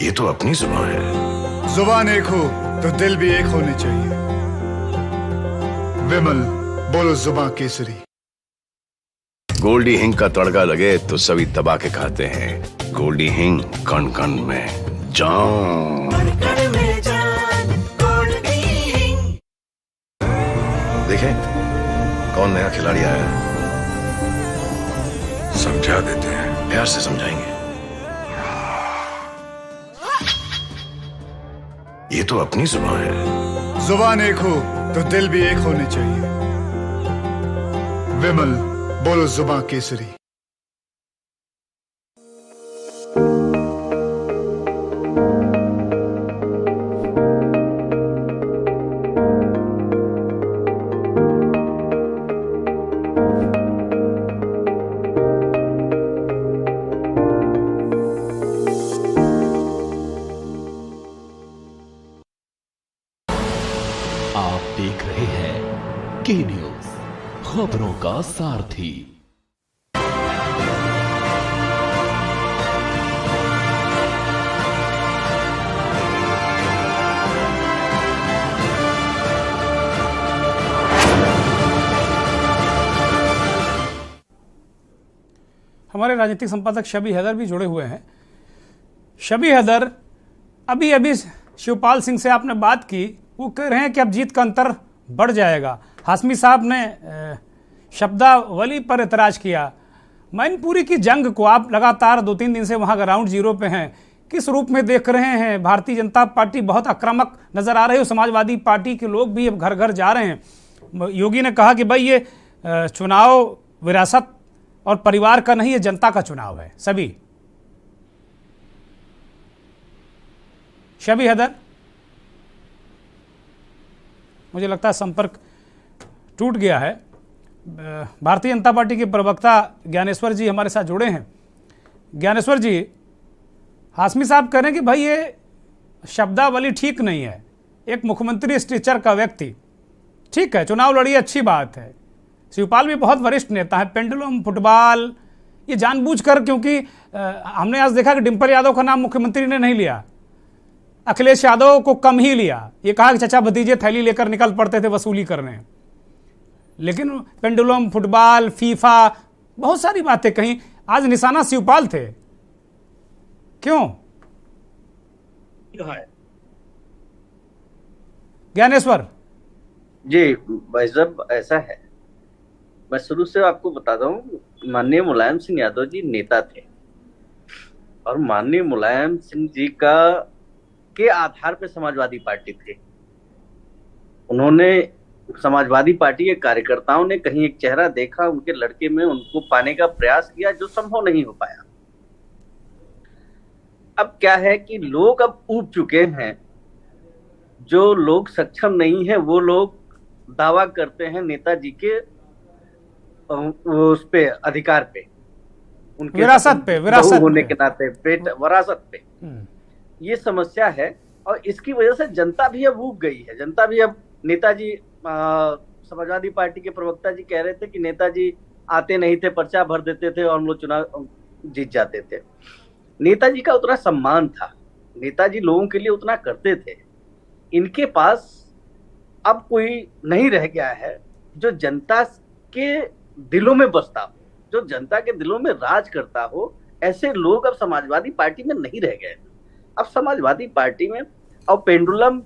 ये तो अपनी जुबान है। जुबान एक हो तो दिल भी एक होने चाहिए। विमल बोलो जुबान केसरी। गोल्डी हिंग का तड़का लगे तो सभी दबा के खाते हैं। गोल्डी हिंग कण कण में जान। देखें कौन नया खिलाड़ी आया है, समझा देते हैं, प्यार से समझाएंगे। ये तो अपनी जुबान है। जुबान एक हो तो दिल भी एक होने चाहिए। विमल बोलो जुबान केसरी। आप देख रहे हैं के न्यूज, खबरों का सारथी। हमारे राजनीतिक संपादक शबी हैदर भी जुड़े हुए हैं। शबी हैदर, अभी अभी शिवपाल सिंह से आपने बात की, वो कह रहे हैं कि अब जीत का अंतर बढ़ जाएगा। हाशमी साहब ने शब्दावली पर एतराज किया। मैनपुरी की जंग को आप लगातार 2-3 दिन से वहाँ ग्राउंड जीरो पे हैं, किस रूप में देख रहे हैं? भारतीय जनता पार्टी बहुत आक्रामक नजर आ रही है, समाजवादी पार्टी के लोग भी अब घर घर जा रहे हैं। योगी ने कहा कि भाई ये चुनाव विरासत और परिवार का नहीं, ये जनता का चुनाव है। सभी शबी हैदर, मुझे लगता है संपर्क टूट गया है। भारतीय जनता पार्टी के प्रवक्ता ज्ञानेश्वर जी हमारे साथ जुड़े हैं। ज्ञानेश्वर जी, हाशमी साहब कह रहे हैं कि भाई ये शब्दावली ठीक नहीं है, एक मुख्यमंत्री स्टेचर का व्यक्ति, ठीक है चुनाव लड़िए, अच्छी बात है। शिवपाल भी बहुत वरिष्ठ नेता है, पेंडुलम फुटबॉल ये जानबूझकर, क्योंकि हमने आज देखा कि डिम्पल यादव का नाम मुख्यमंत्री ने नहीं लिया, अखिलेश यादव को कम ही लिया, ये कहा कि चचा भतीजे थैली लेकर निकल पड़ते थे वसूली करने। लेकिन पेंडुलम फुटबॉल फीफा बहुत सारी बातें कहीं, आज निशाना शिवपाल थे, क्यों? ज्ञानेश्वर जी भाई साहब, ऐसा है, मैं शुरू से आपको बताता हूँ, माननीय मुलायम सिंह यादव जी नेता थे और माननीय मुलायम सिंह जी के आधार पे समाजवादी पार्टी थी। उन्होंने समाजवादी पार्टी के कार्यकर्ताओं ने कहीं एक चेहरा देखा उनके लड़के में, उनको पाने का प्रयास किया जो संभव नहीं हो पाया। अब क्या है कि लोग अब ऊब चुके हैं, जो लोग सक्षम नहीं है वो लोग दावा करते हैं नेताजी के उस पे अधिकार पे, उनके विरासत होने के नाते विरासत पे। ये समस्या है और इसकी वजह से जनता भी अब ऊब गई है। जनता भी अब नेताजी, समाजवादी पार्टी के प्रवक्ता जी कह रहे थे कि नेताजी आते नहीं थे, पर्चा भर देते थे और हम लोग चुनाव जीत जाते थे। नेताजी का उतना सम्मान था, नेताजी लोगों के लिए उतना करते थे। इनके पास अब कोई नहीं रह गया है जो जनता के दिलों में बसता हो, जो जनता के दिलों में राज करता हो। ऐसे लोग अब समाजवादी पार्टी में नहीं रह गए। अब समाजवादी पार्टी में और पेंडुलम,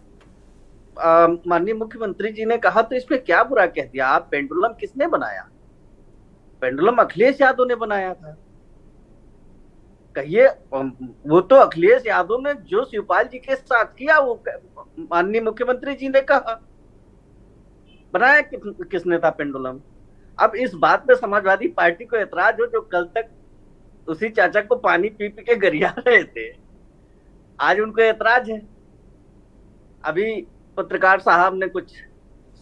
माननीय मुख्यमंत्री जी ने कहा तो इसमें क्या बुरा कह दिया आप? पेंडुलम किसने बनाया? पेंडुलम अखिलेश यादव ने बनाया था। कहिए, वो तो अखिलेश यादव ने जो शिवपाल जी के साथ किया वो माननीय मुख्यमंत्री जी ने कहा। बनाया किसने था पेंडुलम? अब इस बात पे समाजवादी पार्टी को एतराज हो जो कल तक उसी चाचा को पानी पी पी के गरिया रहे थे, आज उनको एतराज है। अभी पत्रकार साहब ने कुछ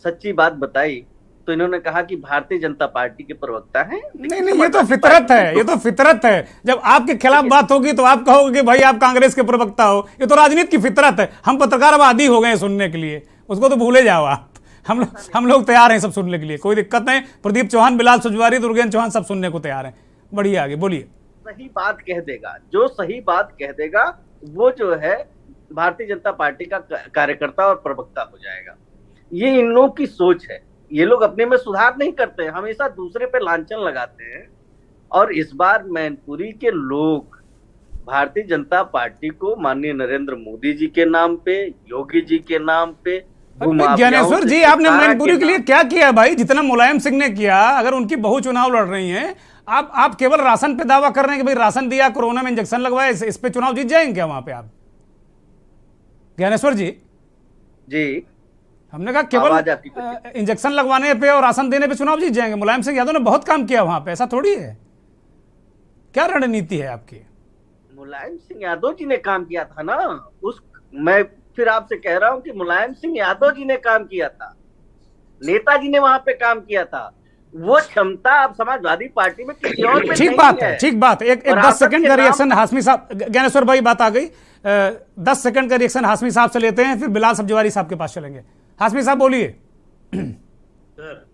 सच्ची बात बताई तो इन्होंने कहा कि भारतीय जनता पार्टी के प्रवक्ता हैं। नहीं, ये तो फितरत है, ये तो फितरत है। जब आपके खिलाफ बात होगी तो आप कहोगे कि भाई आप कांग्रेस के प्रवक्ता हो। ये तो राजनीति की फितरत है। हम पत्रकार अब आदी हो गए सुनने के लिए, उसको तो भूले जाओ आप। हम लोग तैयार हैं सब सुनने के लिए, कोई दिक्कत नहीं। प्रदीप चौहान, बिलाल सुजवारी, दुर्गेंद्र चौहान सब सुनने को तैयार हैं। बढ़िया, आगे बोलिए। सही बात कह देगा, जो सही बात कह देगा वो जो है भारतीय जनता पार्टी का कार्यकर्ता और प्रवक्ता हो जाएगा। ये इन लोगों की सोच है। ये लोग अपने में सुधार नहीं करते, हमेशा दूसरे पे लांछन लगाते हैं। और इस बार मैनपुरी के लोग भारतीय जनता पार्टी को माननीय नरेंद्र मोदी जी के नाम पे, योगी जी के नाम पे, ज्ञानेश्वर जी आपने मैनपुरी के लिए क्या किया भाई? जितना मुलायम सिंह ने किया। अगर उनकी बहू चुनाव लड़ रही हैं, आप केवल राशन पे दावा कर रहे हैं कि भाई राशन दिया, कोरोना में इंजेक्शन लगवाया, इस पे चुनाव जीत जाएंगे क्या वहां पे आप? ज्ञानेश्वर जी हमने कहा केवल इंजेक्शन लगवाने पे और राशन देने पे चुनाव जीत जाएंगे। मुलायम सिंह यादव ने बहुत काम किया वहां पे, ऐसा थोड़ी है। क्या रणनीति है आपकी? मुलायम सिंह यादव जी ने काम किया था ना। मैं फिर आपसे कह रहा हूं कि मुलायम सिंह यादव जी ने काम किया था, नेताजी ने वहां पे काम किया था। वो क्षमता अब समाजवादी पार्टी में किसी और में ठीक बात है, ठीक बात है। एक 10 सेकंड का रिएक्शन हाशमी साहब, ज्ञानेश्वर भाई बात आ गई। 10 सेकंड का रिएक्शन हाशमी साहब से लेते हैं, फिर बिलाल सब्जवारी साहब के पास चलेंगे। हाशमी साहब बोलिए। सर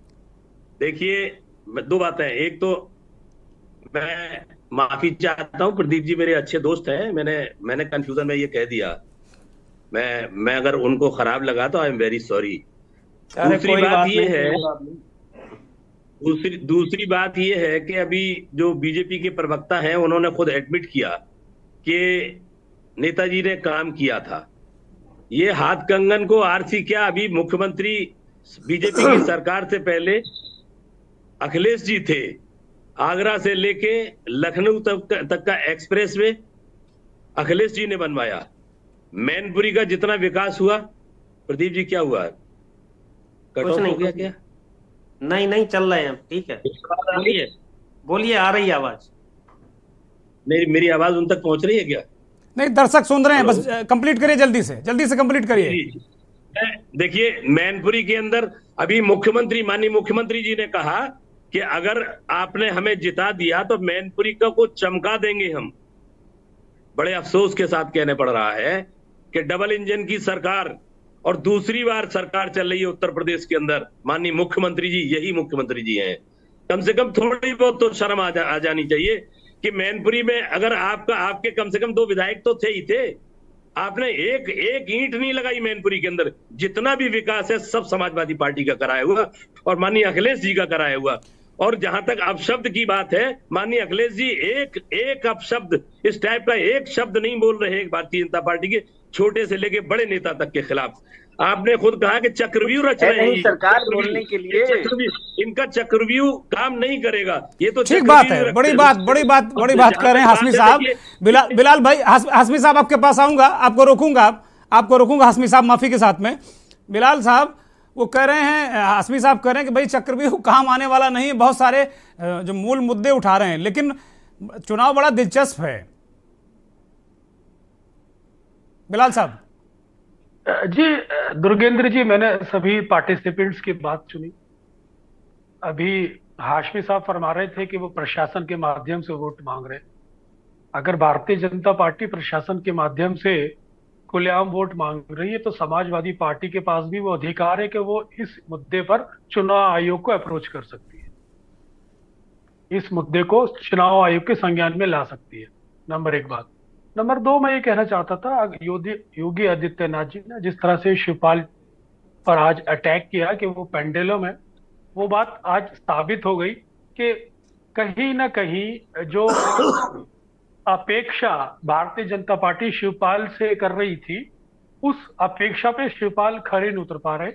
देखिए, दो बातें। एक तो मैं माफी चाहता हूं, प्रदीप जी मेरे अच्छे दोस्त हैं। मैंने कंफ्यूजन में ये कह दिया। मैं अगर उनको खराब लगा तो आई एम वेरी सॉरी। दूसरी बात ये है कि अभी जो बीजेपी के प्रवक्ता हैं उन्होंने खुद एडमिट किया कि नेताजी ने काम किया था। ये हाथ कंगन को आरसी क्या, अभी मुख्यमंत्री बीजेपी की सरकार से पहले अखिलेश जी थे। आगरा से लेके लखनऊ तक का एक्सप्रेस वे अखिलेश जी ने बनवाया। मैनपुरी का जितना विकास हुआ, प्रदीप जी क्या हुआ? कट ऑफ हो गया क्या? नहीं चल रहे हैं, ठीक है। बोलिए, आ रही है आवाज। मेरी आवाज उन तक पहुंच रही है क्या? नहीं, दर्शक सुन रहे हैं, बस कंप्लीट करिए, जल्दी से कंप्लीट करिए। देखिए, मैनपुरी के अंदर अभी माननीय मुख्यमंत्री जी ने कहा कि अगर आपने हमें जिता दिया तो मैनपुरी को चमका देंगे हम। बड़े अफसोस के साथ कहने पड़ रहा है कि डबल इंजन की सरकार और दूसरी बार सरकार चल रही है उत्तर प्रदेश के अंदर। माननीय मुख्यमंत्री जी यही मुख्यमंत्री जी हैं। कम से कम थोड़ी बहुत तो शर्म आ जानी चाहिए कि मैनपुरी में अगर आपके कम से कम 2 विधायक तो थे ही थे। आपने एक ईंट नहीं लगाई मैनपुरी के अंदर। जितना भी विकास है सब समाजवादी पार्टी का कराया हुआ और माननीय अखिलेश जी का कराया हुआ। और जहां तक अपशब्द की बात है, माननीय अखिलेश जी एक अपशब्द, इस टाइप का एक शब्द नहीं बोल रहे भारतीय जनता पार्टी के छोटे से लेके बड़े नेता तक के खिलाफ। आपने खुद कहा कि चक्रव्यूह रच रहे हैं सरकार बोलने के लिए। इनका चक्रव्यूह काम नहीं करेगा। ये तो ठीक बात है। बड़ी बात कर रहे हैं हाशमी साहब। बिलाल भाई, हाशमी साहब आपके पास आऊंगा, आपको रोकूंगा हाशमी साहब, माफी के साथ में। बिलाल साहब वो कह रहे हैं, हाशमी साहब कह रहे हैं कि भाई चक्रव्यूह काम आने वाला नहीं। बहुत सारे जो मूल मुद्दे उठा रहे हैं, लेकिन चुनाव बड़ा दिलचस्प है। बिलाल साहब जी दुर्गेंद्र जी, मैंने सभी पार्टिसिपेंट्स की बात सुनी। अभी हाशमी साहब फरमा रहे थे कि वो प्रशासन के माध्यम से वोट मांग रहे। अगर भारतीय जनता पार्टी प्रशासन के माध्यम से खुलेआम वोट मांग रही है तो समाजवादी पार्टी के पास भी वो अधिकार है कि वो इस मुद्दे पर चुनाव आयोग को अप्रोच कर सकती है, इस मुद्दे को चुनाव आयोग के संज्ञान में ला सकती है। नंबर एक बात। नंबर दो, मैं ये कहना चाहता था, योगी आदित्यनाथ जी ने जिस तरह से शिवपाल पर आज अटैक किया कि वो पेंडुलम है, वो बात आज साबित हो गई कि कहीं ना कहीं जो अपेक्षा भारतीय जनता पार्टी शिवपाल से कर रही थी, उस अपेक्षा पे शिवपाल खरे नहीं उतर पा रहे।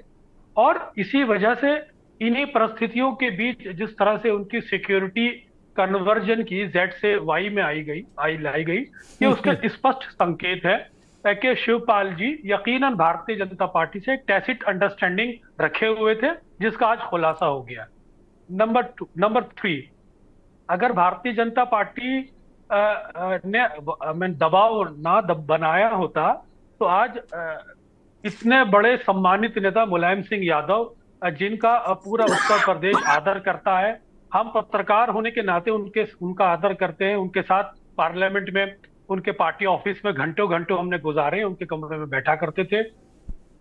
और इसी वजह से इन्हीं परिस्थितियों के बीच जिस तरह से उनकी सिक्योरिटी कन्वर्जन की Z से Y में लाई गई, ये उसके स्पष्ट संकेत है कि शिवपाल जी यकीनन भारतीय जनता पार्टी से एक टैसिट अंडरस्टैंडिंग रखे हुए थे, जिसका आज खुलासा हो गया। नंबर 3, अगर भारतीय जनता पार्टी ने दबाव ना बनाया होता तो आज इतने बड़े सम्मानित नेता मुलायम सिंह यादव, जिनका पूरा उत्तर प्रदेश आदर करता है, हम पत्रकार होने के नाते उनका आदर करते हैं, उनके साथ पार्लियामेंट में, उनके पार्टी ऑफिस में घंटों घंटों हमने गुजारे, उनके कमरे में बैठा करते थे।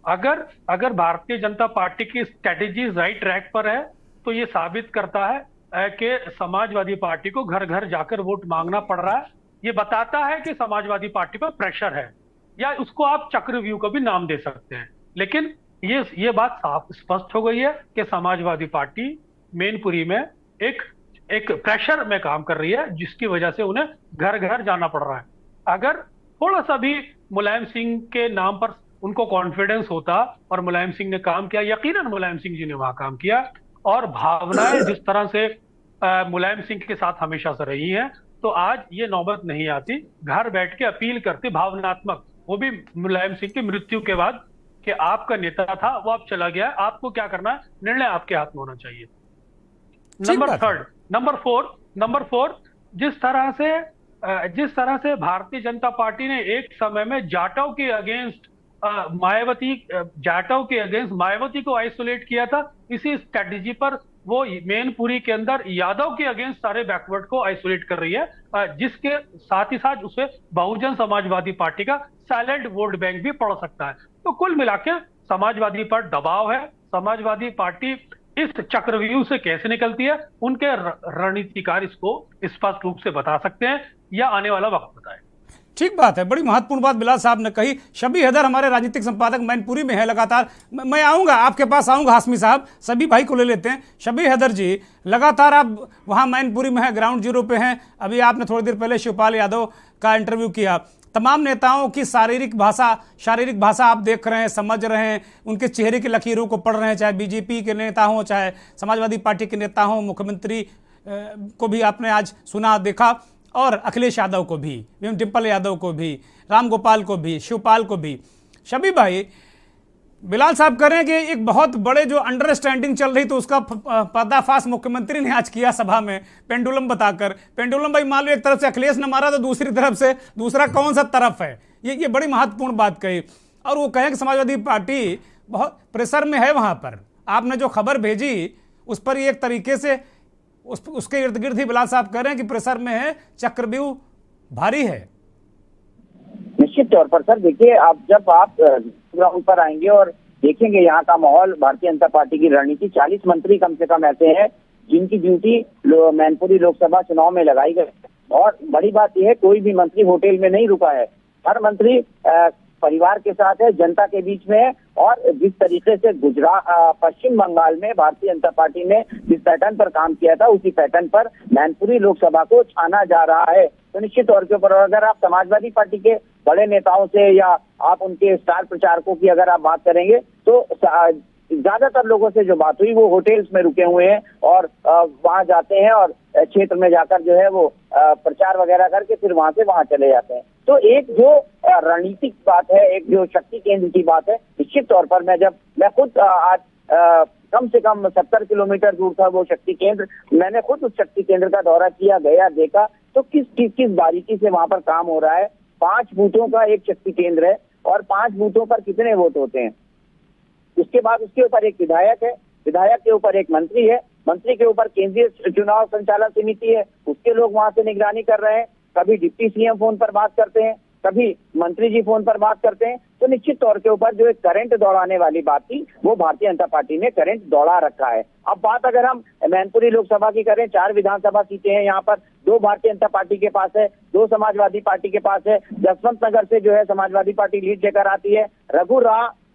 अगर भारतीय जनता पार्टी की स्ट्रेटेजी राइट ट्रैक पर है तो ये साबित करता है कि समाजवादी पार्टी को घर घर जाकर वोट मांगना पड़ रहा है। ये बताता है कि समाजवादी पार्टी पर प्रेशर है, या उसको आप चक्रव्यूह का भी नाम दे सकते हैं। लेकिन ये बात साफ स्पष्ट हो गई है कि समाजवादी पार्टी मैनपुरी में एक प्रेशर में काम कर रही है, जिसकी वजह से उन्हें घर घर जाना पड़ रहा है। अगर थोड़ा सा भी मुलायम सिंह के नाम पर उनको कॉन्फिडेंस होता और मुलायम सिंह ने काम किया, यकीनन मुलायम सिंह जी ने वहां काम किया, और भावनाएं जिस तरह से मुलायम सिंह के साथ हमेशा से रही हैं, तो आज ये नौबत नहीं आती। घर बैठ के अपील करती भावनात्मक, वो भी मुलायम सिंह की मृत्यु के बाद, कि आपका नेता था वो आप चला गया, आपको क्या करना है, निर्णय आपके हाथ में होना चाहिए। नंबर फोर, जिस तरह से भारतीय जनता पार्टी ने एक समय में जाटव के अगेंस्ट मायावती को आइसोलेट किया था, इसी स्ट्रेटेजी पर वो मैनपुरी के अंदर यादव के अगेंस्ट सारे बैकवर्ड को आइसोलेट कर रही है, जिसके साथ ही साथ उसे बहुजन समाजवादी पार्टी का साइलेंट वोट बैंक भी पड़ सकता है। तो कुल मिलाकर समाजवादी पर दबाव है। समाजवादी पार्टी इस चक्रव्यूह से कैसे निकलती है, उनके रणनीतिकार इसको स्पष्ट रूप से बता सकते हैं, या आने वाला वक्त बताए। ठीक बात है, बड़ी महत्वपूर्ण बात बिलाल साहब ने कही। शबी हैदर हमारे राजनीतिक संपादक मैनपुरी में है लगातार, मैं आऊंगा आपके पास, आऊंगा हाशमी साहब, सभी भाई को ले लेते हैं। शबी हैदर जी, लगातार आप वहां मैनपुरी में है, ग्राउंड जीरो पे हैं। अभी आपने थोड़ी देर पहले शिवपाल यादव का इंटरव्यू किया। तमाम नेताओं की शारीरिक भाषा आप देख रहे हैं, समझ रहे हैं, उनके चेहरे की लकीरों को पढ़ रहे हैं, चाहे बीजेपी के नेता हों, चाहे समाजवादी पार्टी के नेता हों, मुख्यमंत्री को भी आपने आज सुना देखा, और अखिलेश यादव को भी, डिम्पल यादव को भी, राम गोपाल को भी, शिवपाल को भी। शबी भाई, बिलाल साहब कह रहे हैं कि एक बहुत बड़े जो अंडरस्टैंडिंग चल रही, तो उसका पर्दाफाश मुख्यमंत्री ने आज किया सभा में, पेंडुलम बताकर। पेंडुलम भाई मान लो एक तरफ से अखिलेश ने मारा तो दूसरी तरफ से दूसरा कौन सा तरफ है, ये बड़ी महत्वपूर्ण बात कही। और वो कहें कि समाजवादी पार्टी बहुत प्रेशर में है वहां पर। आपने जो खबर भेजी उस पर एक तरीके से उसके इर्द गिर्द ही बिलाल साहब कह रहे हैं कि प्रेशर में है, चक्रव्यूह भारी है। निश्चित तौर पर सर, देखिए जब आप ग्राउंड पर आएंगे और देखेंगे यहाँ का माहौल, भारतीय जनता पार्टी की रणनीति, 40 मंत्री कम से कम ऐसे हैं जिनकी ड्यूटी मैनपुरी लोकसभा चुनाव में लगाई गई। और बड़ी बात यह है, कोई भी मंत्री होटल में नहीं रुका है, हर मंत्री परिवार के साथ है, जनता के बीच में है। और जिस तरीके से पश्चिम बंगाल में भारतीय जनता पार्टी ने जिस पैटर्न पर काम किया था, उसी पैटर्न पर मैनपुरी लोकसभा को छाना जा रहा है। तो निश्चित तौर के ऊपर अगर आप समाजवादी पार्टी के बड़े नेताओं से या आप उनके स्टार प्रचारकों की अगर आप बात करेंगे, तो ज्यादातर लोगों से जो बात हुई वो होटल्स में रुके हुए हैं और वहां जाते हैं और क्षेत्र में जाकर जो है वो प्रचार वगैरह करके फिर वहां से वहां चले जाते हैं। तो एक जो रणनीतिक बात है, एक जो शक्ति केंद्र की बात है, निश्चित तौर पर मैं खुद आज कम से कम 70 किलोमीटर दूर था वो शक्ति केंद्र, मैंने खुद उस शक्ति केंद्र का दौरा किया, गया, देखा तो किस बारीकी से वहां पर काम हो रहा है। 5 बूथों का एक शक्ति केंद्र है और 5 बूथों पर कितने वोट होते हैं। उसके बाद उसके ऊपर एक विधायक है, विधायक के ऊपर एक मंत्री है, मंत्री के ऊपर केंद्रीय चुनाव संचालन समिति है, उसके लोग वहां से निगरानी कर रहे हैं। कभी डिप्टी सीएम फोन पर बात करते हैं, कभी मंत्री जी फोन पर बात करते हैं। तो निश्चित तौर के ऊपर जो एक करंट दौड़ाने वाली बात थी वो भारतीय जनता पार्टी ने करंट दौड़ा रखा है। अब बात अगर हम मैनपुरी लोकसभा की करें, 4 विधानसभा सीटें हैं यहाँ पर, 2 भारतीय जनता पार्टी के पास है, 2 समाजवादी पार्टी के पास है। जसवंत नगर से जो है समाजवादी पार्टी लीड लेकर आती है।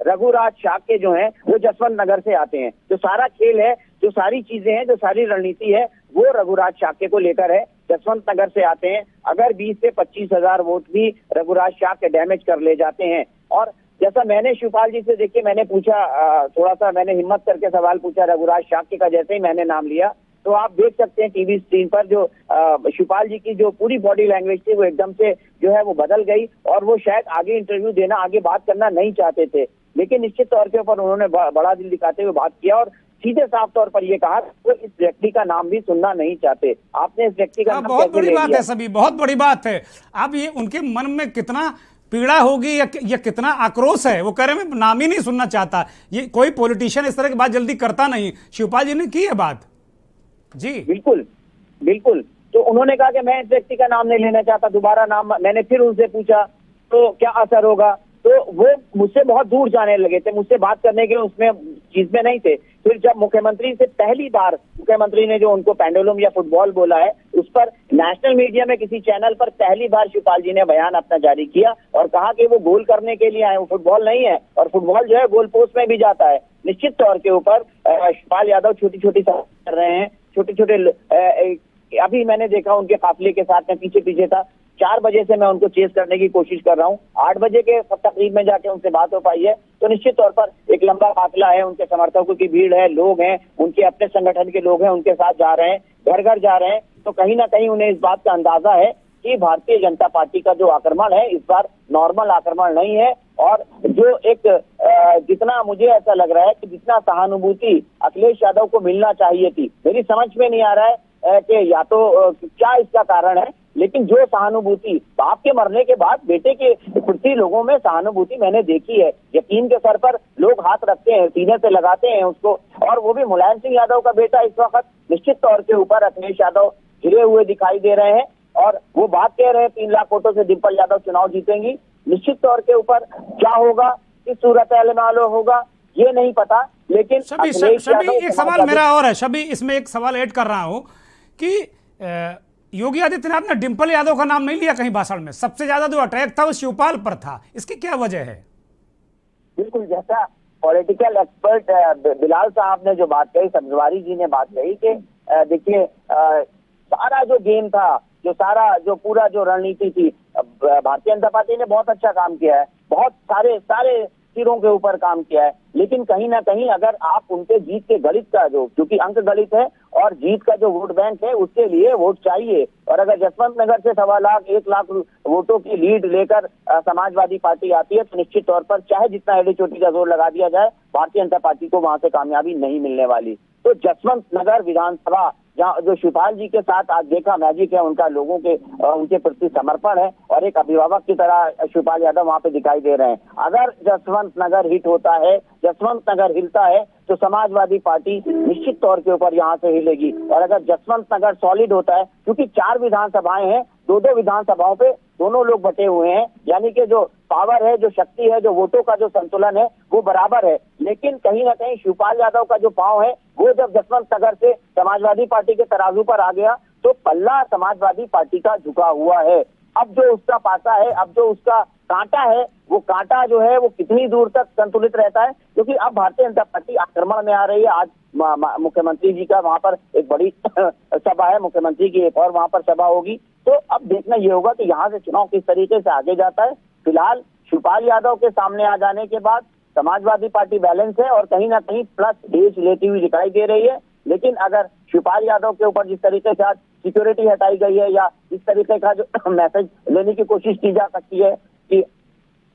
रघुराज शाक्य जो है वो जसवंत नगर से आते हैं। जो सारा खेल है, जो सारी चीजें हैं, जो सारी रणनीति है वो रघुराज शाक्य को लेकर है, जसवंत नगर से आते हैं। अगर 20 से 25 हजार वोट भी रघुराज शाक्य डैमेज कर ले जाते हैं। और जैसा मैंने शिवपाल जी से, देखिए मैंने पूछा, थोड़ा सा मैंने हिम्मत करके सवाल पूछा रघुराज शाक्य का, जैसे ही मैंने नाम लिया तो आप देख सकते हैं टीवी स्क्रीन पर जो शिवपाल जी की जो पूरी बॉडी लैंग्वेज थी वो एकदम से जो है वो बदल गई और वो शायद आगे इंटरव्यू देना, आगे बात करना नहीं चाहते थे। लेकिन निश्चित तौर के ऊपर उन्होंने बड़ा दिल दिखाते हुए बात किया और सीधे साफ तौर पर ये कहा वो इस व्यक्ति का नाम भी सुनना नहीं चाहते। आपने इस व्यक्ति का नाम बहुत बड़ी बात है, सभी बहुत बड़ी बात है। अब ये उनके मन में कितना पीड़ा होगी या कितना आक्रोश है, वो कह रहे मैं नाम ही नहीं सुनना चाहता। ये कोई पॉलिटिशियन इस तरह की बात जल्दी करता नहीं। शिवपाल जी ने की है बात जी, बिल्कुल बिल्कुल। तो उन्होंने कहा कि मैं इस व्यक्ति का नाम नहीं लेना चाहता, दोबारा नाम। मैंने फिर उनसे पूछा तो क्या असर होगा, तो वो मुझसे बहुत दूर जाने लगे थे, मुझसे बात करने के लिए उसमें चीज में नहीं थे। फिर जब मुख्यमंत्री से पहली बार मुख्यमंत्री ने जो उनको पेंडुलम या फुटबॉल बोला है, उस पर नेशनल मीडिया में किसी चैनल पर पहली बार शिवपाल जी ने बयान अपना जारी किया और कहा कि वो गोल करने के लिए आए, वो फुटबॉल नहीं है। और फुटबॉल जो है गोल पोस्ट में भी जाता है। निश्चित तौर के ऊपर शिवपाल यादव छोटी छोटी कर रहे हैं, छोटे छोटे। अभी मैंने देखा उनके काफिले के साथ में पीछे पीछे था, 4 बजे से मैं उनको चेस करने की कोशिश कर रहा हूँ। 8 बजे के तकरीब में जाके उनसे बात हो पाई है। तो निश्चित तौर पर एक लंबा काफिला है, उनके समर्थकों की भीड़ है, लोग हैं, उनके अपने संगठन के लोग हैं, उनके साथ जा रहे हैं, घर घर जा रहे हैं। तो कहीं ना कहीं उन्हें इस बात का अंदाजा है कि भारतीय जनता पार्टी का जो आक्रमण है इस बार नॉर्मल आक्रमण नहीं है। और जो एक जितना मुझे ऐसा लग रहा है कि जितना सहानुभूति अखिलेश यादव को मिलना चाहिए थी, मेरी समझ में नहीं आ रहा है कि या तो क्या इसका कारण है, लेकिन जो सहानुभूति बाप के मरने के बाद बेटे के प्रति लोगों में सहानुभूति मैंने देखी है। यकीन के सर पर लोग हाथ रखते हैं, सीने से लगाते हैं उसको। और वो भी मुलायम सिंह यादव का बेटा इस वक्त निश्चित तौर के ऊपर अखिलेश यादव घिरे हुए दिखाई दे रहे हैं और वो बात कह रहे हैं 3 लाख वोटों से डिम्पल यादव चुनाव जीतेंगी। निश्चित तौर के ऊपर क्या होगा, किस सूरत मालूम होगा, ये नहीं पता। लेकिन शबी एक सवाल मेरा और है, शबी इसमें एक सवाल ऐड कर रहा हूं कि योगी आदित्यनाथ ने डिम्पल यादव का नाम नहीं लिया कहीं भाषण में। सबसे ज्यादा जो अटैक था वो शिवपाल पर था, इसकी क्या वजह है? बिल्कुल, जैसा पॉलिटिकल एक्सपर्ट बिलाल साहब ने जो बात कही, सब्जवारी जी ने बात कही कि देखिए सारा जो गेम था, जो पूरा जो रणनीति थी, भारतीय जनता पार्टी ने बहुत अच्छा काम किया है, बहुत सारे सिरों के ऊपर काम किया है। लेकिन कहीं ना कहीं अगर आप उनके जीत के गणित का क्योंकि अंक गणित है और जीत का जो वोट बैंक है उसके लिए वोट चाहिए। और अगर जसवंत नगर से 1.25 लाख 1 लाख वोटों की लीड लेकर समाजवादी पार्टी आती है तो निश्चित तौर पर चाहे जितना एड़ी चोटी का जोर लगा दिया जाए, भारतीय जनता पार्टी को वहां से कामयाबी नहीं मिलने वाली। तो जसवंत नगर विधानसभा जहाँ जो शिवपाल जी के साथ आज देखा मैजिक है, उनका लोगों के उनके प्रति समर्पण है और एक अभिभावक की तरह शिवपाल यादव वहां पे दिखाई दे रहे हैं। अगर जसवंत नगर हिट होता है, जसवंत नगर हिलता है तो समाजवादी पार्टी निश्चित तौर के ऊपर यहाँ से हिलेगी। और अगर जसवंत नगर सॉलिड होता है, क्योंकि 4 विधानसभाएं हैं, 2-2 विधानसभाओं पे दोनों लोग बटे हुए हैं, यानी कि जो पावर है, जो शक्ति है, जो वोटों का जो संतुलन है वो बराबर है। लेकिन कहीं ना कहीं शिवपाल यादव का जो पांव है वो जब जसवंत नगर से समाजवादी पार्टी के तराजू पर आ गया तो पल्ला समाजवादी पार्टी का झुका हुआ है। अब जो उसका पासा है, अब जो उसका कांटा है, वो कांटा जो है वो कितनी दूर तक संतुलित रहता है, क्योंकि अब भारतीय जनता पार्टी आक्रमण में आ रही है। आज मुख्यमंत्री जी का वहां पर एक बड़ी सभा है, मुख्यमंत्री की एक और वहां पर सभा होगी। तो अब देखना ये होगा कि यहाँ से चुनाव किस तरीके से आगे जाता है। फिलहाल शिवपाल यादव के सामने आ जाने के बाद समाजवादी पार्टी बैलेंस है और कहीं ना कहीं प्लस एज लेती हुई दिखाई दे रही है। लेकिन अगर शिवपाल यादव के ऊपर जिस तरीके से आज सिक्योरिटी हटाई गई है या इस तरीके का जो मैसेज लेने की कोशिश की जा सकती है कि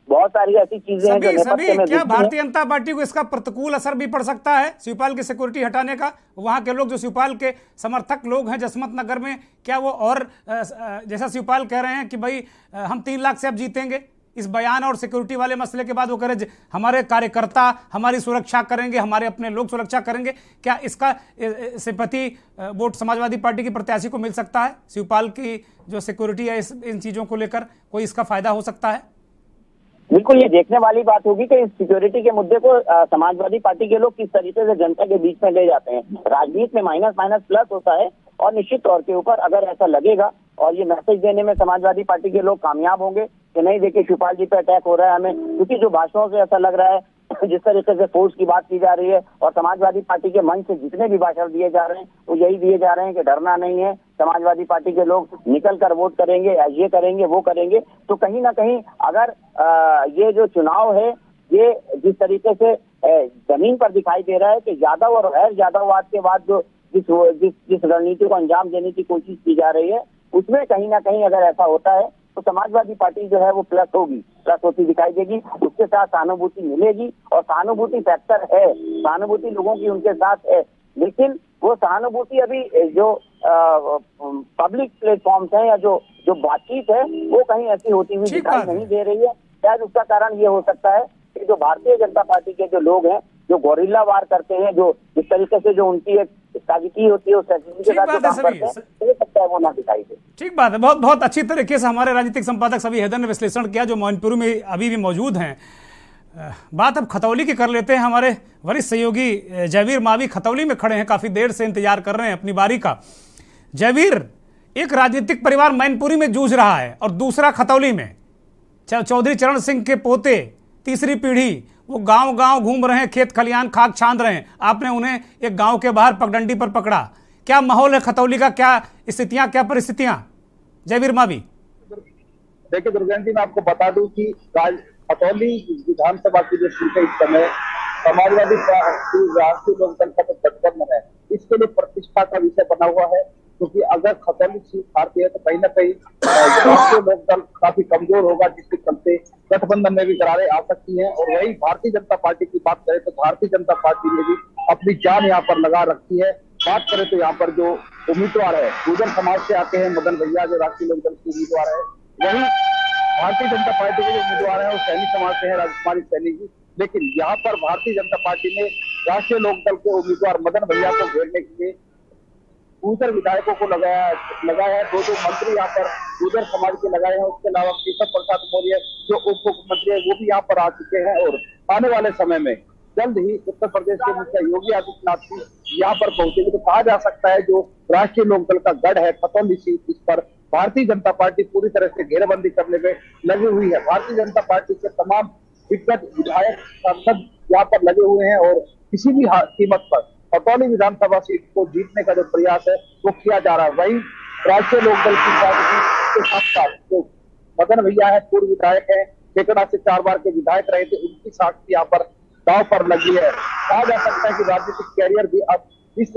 बहुत सारी ऐसी चीजें हैं जो नेपथ्य में क्या भारतीय जनता पार्टी को इसका प्रतिकूल असर भी पड़ सकता है शिवपाल की सिक्योरिटी हटाने का? वहां के लोग जो शिवपाल के समर्थक लोग हैं जसवंत नगर में, क्या वो और जैसा शिवपाल कह रहे हैं कि भाई हम 3 लाख से अब जीतेंगे, इस बयान और सिक्योरिटी वाले मसले के बाद वो कह रहे हमारे कार्यकर्ता हमारी सुरक्षा करेंगे, हमारे अपने लोग सुरक्षा करेंगे। क्या इसका सिंपैथी वोट समाजवादी पार्टी के प्रत्याशी को मिल सकता है? शिवपाल की जो सिक्योरिटी है इन चीजों को लेकर कोई इसका फायदा हो सकता है? बिल्कुल, ये देखने वाली बात होगी कि इस सिक्योरिटी के मुद्दे को समाजवादी पार्टी के लोग किस तरीके से जनता के बीच में ले जाते हैं। राजनीति में माइनस माइनस प्लस होता है और निश्चित तौर के ऊपर अगर ऐसा लगेगा और ये मैसेज देने में समाजवादी पार्टी के लोग कामयाब होंगे कि नहीं देखिए शिवपाल जी पे अटैक हो रहा है हमें, क्योंकि जो भाषणों से ऐसा लग रहा है जिस तरीके से फोर्स की बात की जा रही है और समाजवादी पार्टी के मंच से जितने भी भाषण दिए जा रहे हैं वो यही दिए जा रहे हैं कि डरना नहीं है, समाजवादी पार्टी के लोग निकल कर वोट करेंगे, ये करेंगे वो करेंगे। तो कहीं ना कहीं अगर ये जो चुनाव है ये जिस तरीके से जमीन पर दिखाई दे रहा है कि यादव और गैर यादववाद के बाद जो जिस रणनीति को अंजाम देने की कोशिश की जा रही है उसमें कहीं ना कहीं अगर ऐसा होता है तो समाजवादी पार्टी जो है वो प्लस होती दिखाई देगी। उसके साथ सहानुभूति मिलेगी और सहानुभूति फैक्टर है, सहानुभूति लोगों की उनके साथ है, लेकिन वो सहानुभूति अभी जो पब्लिक प्लेटफॉर्म्स हैं या जो बातचीत है वो कहीं ऐसी होती हुई दिखाई नहीं दे रही है। शायद उसका कारण ये हो सकता है कि जो भारतीय जनता पार्टी के जो लोग हैं जो गोरिल्ला वार करते हैं, जो जिस तरीके से जो उनकी एक स्ट्रैटेजी होती है उस स्ट्रैटेजी के साथ जो काम करते हैं हो सकता है वो ना दिखाई दे। ठीक बात है, बहुत बहुत अच्छी तरीके से हमारे राजनीतिक संपादक सभी हैदर ने विश्लेषण किया जो मैनपुरी में अभी भी मौजूद हैं। बात अब खतौली की कर लेते हैं। हमारे वरिष्ठ सहयोगी जयवीर मावी खतौली में खड़े हैं, काफी देर से इंतजार कर रहे हैं अपनी बारी का। जयवीर, एक राजनीतिक परिवार मैनपुरी में जूझ रहा है और दूसरा खतौली में। चौधरी चरण सिंह के पोते तीसरी पीढ़ी वो गांव गांव घूम रहे हैं, खेत खलियान खाक छान रहे हैं। आपने उन्हें एक गांव के बाहर पगडंडी पर पकड़ा। क्या माहौल है खतौली का, क्या स्थितियां, क्या परिस्थितियां? जयवीर मावी। देखिए दुर्गेंद्र जी, मैं आपको बता दूं कि खतौली विधानसभा की जो सीट है इस समय समाजवादी पार्टी राष्ट्रीय लोकदल का जो गठबंधन है इसके लिए प्रतिष्ठा का विषय बना हुआ है, क्योंकि अगर खतौली सीट हारती है तो कहीं ना कहीं राष्ट्रीय लोकदल काफी कमजोर होगा, जिसके चलते गठबंधन में भी दरारें आ सकती हैं। और वही भारतीय जनता पार्टी की बात करें तो भारतीय जनता पार्टी ने भी अपनी जान यहाँ पर लगा रखी है। बात करें तो यहाँ पर जो उम्मीदवार है गुर्जर समाज से आते हैं मदन भैया, जो राष्ट्रीय लोकदल के उम्मीदवार है, वही भारतीय जनता पार्टी के जो उम्मीदवार है वो सैनी समाज से है, राजकुमारी सैनी जी। लेकिन यहाँ पर भारतीय जनता पार्टी ने राष्ट्रीय लोकदल के उम्मीदवार मदन भैया को घेरने के लिए गुर्जर विधायकों को लगाया है। दो मंत्री यहाँ पर गुर्जर समाज के लगाए हैं। उसके अलावा केशव प्रसाद मौर्य जो उप मुख्यमंत्री है वो भी यहाँ पर आ चुके हैं और आने वाले समय में जल्द ही उत्तर प्रदेश के मुख्यमंत्री योगी आदित्यनाथ जी यहाँ पर पहुंचेंगे। तो कहा जा सकता है जो राष्ट्रीय लोकदल का गढ़ है खतौली सीट, इस पर भारतीय जनता पार्टी पूरी तरह से घेराबंदी करने में लगी हुई है। भारतीय जनता पार्टी के तमाम दिग्गज विधायक सांसद यहाँ पर लगे हुए हैं और किसी भी कीमत पर खतौली विधानसभा सीट को जीतने का जो प्रयास है वो किया जा रहा है। वही राष्ट्रीय लोकदल की पार्टी के साथ साथ जो मदन भैया है, पूर्व विधायक है, ठेकड़ा से 4 बार के विधायक रहे थे, उनकी साक्ष्य यहाँ पर दांव पर लगी है। कहा जा सकता है कि राजनीतिक कैरियर भी अब इस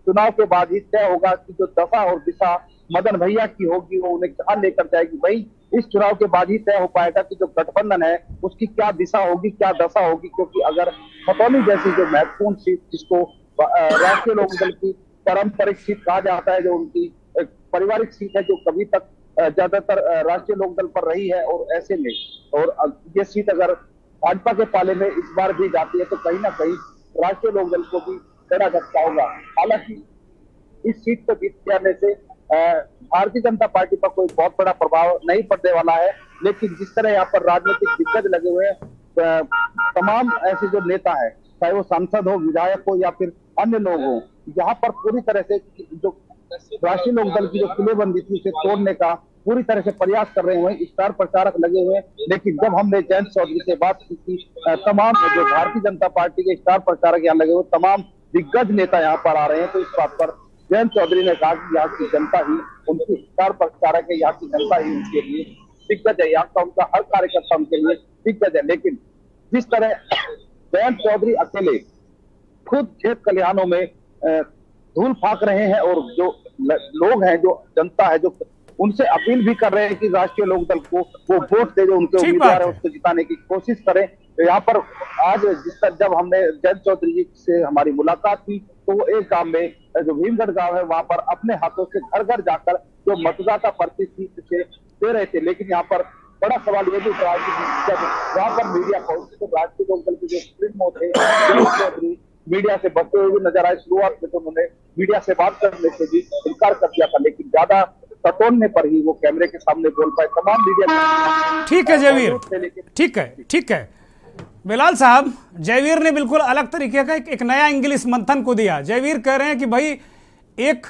चुनाव के बाद ही तय होगा कि जो दशा और दिशा मदन भैया की होगी वो उन्हें कहाँ लेकर जाएगी। वही इस चुनाव के बाद ही तय हो पाएगा कि जो गठबंधन है उसकी क्या दिशा होगी, क्या दशा होगी। क्योंकि अगर खतौली जैसी जो महत्वपूर्ण सीट जिसको राष्ट्रीय लोकदल की पारंपरिक सीट कहा जाता है, जो उनकी पारिवारिक सीट है, जो कभी तक ज्यादातर राष्ट्रीय लोकदल पर रही है, और ऐसे में और ये सीट अगर भाजपा के पाले में इस बार भी जाती है तो कहीं ना कहीं राष्ट्रीय लोकदल को भी बड़ा झटका होगा। हालांकि इस सीट को जीत जाने से भारतीय जनता पार्टी पर कोई बहुत बड़ा प्रभाव नहीं पड़ने वाला है, लेकिन जिस तरह यहाँ पर राजनीतिक दिग्गज लगे हुए हैं, तमाम ऐसे जो नेता है, चाहे वो सांसद हो, विधायक हो या फिर अन्य लोग हो, यहाँ पर पूरी तरह से जो राष्ट्रीय लोकदल की जो किलेबंदी थी उसे तोड़ने का पूरी तरह से प्रयास कर रहे हुए स्टार प्रचारक लगे हुए हैं। लेकिन जब हमने जयंत चौधरी से बात की थी, तमाम जो भारतीय जनता पार्टी के स्टार प्रचारक यहाँ लगे हुए, तमाम दिग्गज नेता यहाँ पर आ रहे हैं, तो इस बात पर जयंत चौधरी ने कहा कि यहाँ की जनता ही उनकी स्टार प्रचारक है, यहाँ की जनता ही उनके लिए दिग्गज है, यहाँ का उनका हर कार्यकर्ता उनके लिए दिग्गज है। लेकिन जिस तरह जयंत चौधरी अकेले खुद खेत खलिहानों में धूल फाक रहे हैं और जो लोग हैं, जो जनता है, जो उनसे अपील भी कर रहे हैं कि राष्ट्रीय लोकदल को वो वोट दे, जो उनके उम्मीदवार है उसको जिताने की कोशिश करें। तो यहाँ पर आज जब हमने जयंत चौधरी जी से हमारी मुलाकात की तो वो एक गांव में, जो भीमगढ़ गांव है, वहां पर अपने हाथों से घर घर जाकर जो मतदाता पर्ची थी उसे दे रहे थे। लेकिन यहाँ पर बड़ा सवाल ये भी उठ रहा है कि जब वहां पर मीडिया पहुंची तो राष्ट्रीय लोकदल के जो सुप्रीमो थे चौधरी मीडिया से बचते हुए नजर आए। शुरुआत में तो उन्होंने मीडिया से बात करने से भी इनकार कर दिया था, लेकिन ज्यादा ततोड़ने पर ही वो कैमरे के सामने बोल पाए। तमाम मीडिया ठीक है जयवीर, ठीक है बिलाल साहब, जयवीर ने बिल्कुल अलग तरीके का एक नया इंग्लिश मंथन को दिया। जयवीर कह रहे हैं कि भाई एक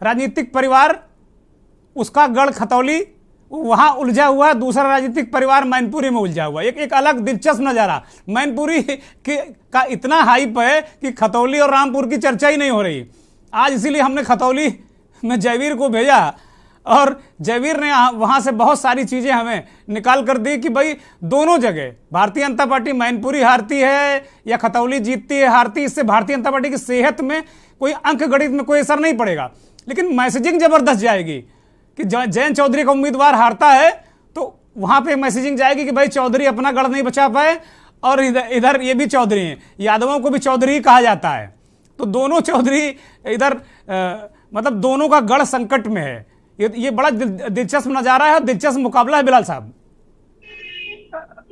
राजनीतिक परिवार उसका गढ़ खतौली वहां उलझा हुआ, दूसरा राजनीतिक परिवार मैनपुरी में उलझा हुआ। एक अलग दिलचस्प नजारा। मैनपुरी का इतना हाइप है कि खतौली और रामपुर की चर्चा ही नहीं हो रही आज, इसीलिए हमने खतौली में जयवीर को भेजा और जयवीर ने वहां से बहुत सारी चीजें हमें निकाल कर दी कि भाई दोनों जगह भारतीय जनता पार्टी मैनपुरी हारती है या खतौली जीतती है हारती, इससे भारतीय जनता पार्टी की सेहत में कोई अंक गणित में कोई असर नहीं पड़ेगा, लेकिन मैसेजिंग जबरदस्त जाएगी कि जयंत चौधरी का उम्मीदवार हारता है तो वहां पे मैसेजिंग जाएगी कि भाई चौधरी अपना गढ़ नहीं बचा पाए और इधर ये भी चौधरी हैं, यादवों को भी चौधरी कहा जाता है, तो दोनों चौधरी इधर मतलब दोनों का गढ़ संकट में है। ये बड़ा दिलचस्प नजारा है, दिलचस्प मुकाबला है बिलाल साहब।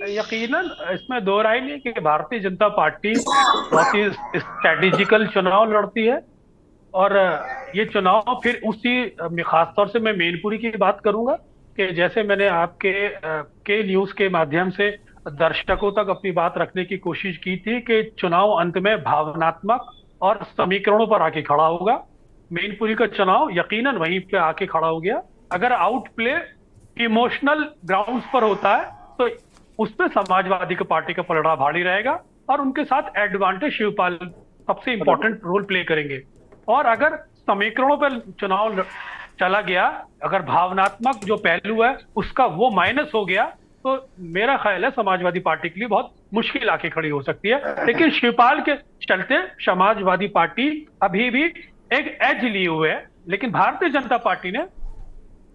यकीनन इसमें दो राय नहीं कि भारतीय जनता पार्टी बहुत ही स्ट्रेटेजिकल चुनाव लड़ती है और ये चुनाव फिर उसी खासतौर से मैं मैनपुरी की बात करूंगा कि जैसे मैंने आपके न्यूज के माध्यम से दर्शकों तक अपनी बात रखने की कोशिश की थी कि चुनाव अंत में भावनात्मक और समीकरणों पर आके खड़ा होगा। मैनपुरी का चुनाव यकीनन वहीं पे आके खड़ा हो गया। अगर आउट प्ले इमोशनल ग्राउंड्स पर होता है तो उस पर समाजवादी की पार्टी का पलड़ा भारी रहेगा और उनके साथ एडवांटेज शिवपाल सबसे इंपॉर्टेंट रोल प्ले करेंगे। और अगर समीकरणों पर चुनाव चला गया, अगर भावनात्मक जो पहलू है उसका वो माइनस हो गया तो मेरा ख्याल है समाजवादी पार्टी के लिए बहुत मुश्किल आके खड़ी हो सकती है। लेकिन शिवपाल के चलते समाजवादी पार्टी अभी भी एक एज लिए हुए है, लेकिन भारतीय जनता पार्टी ने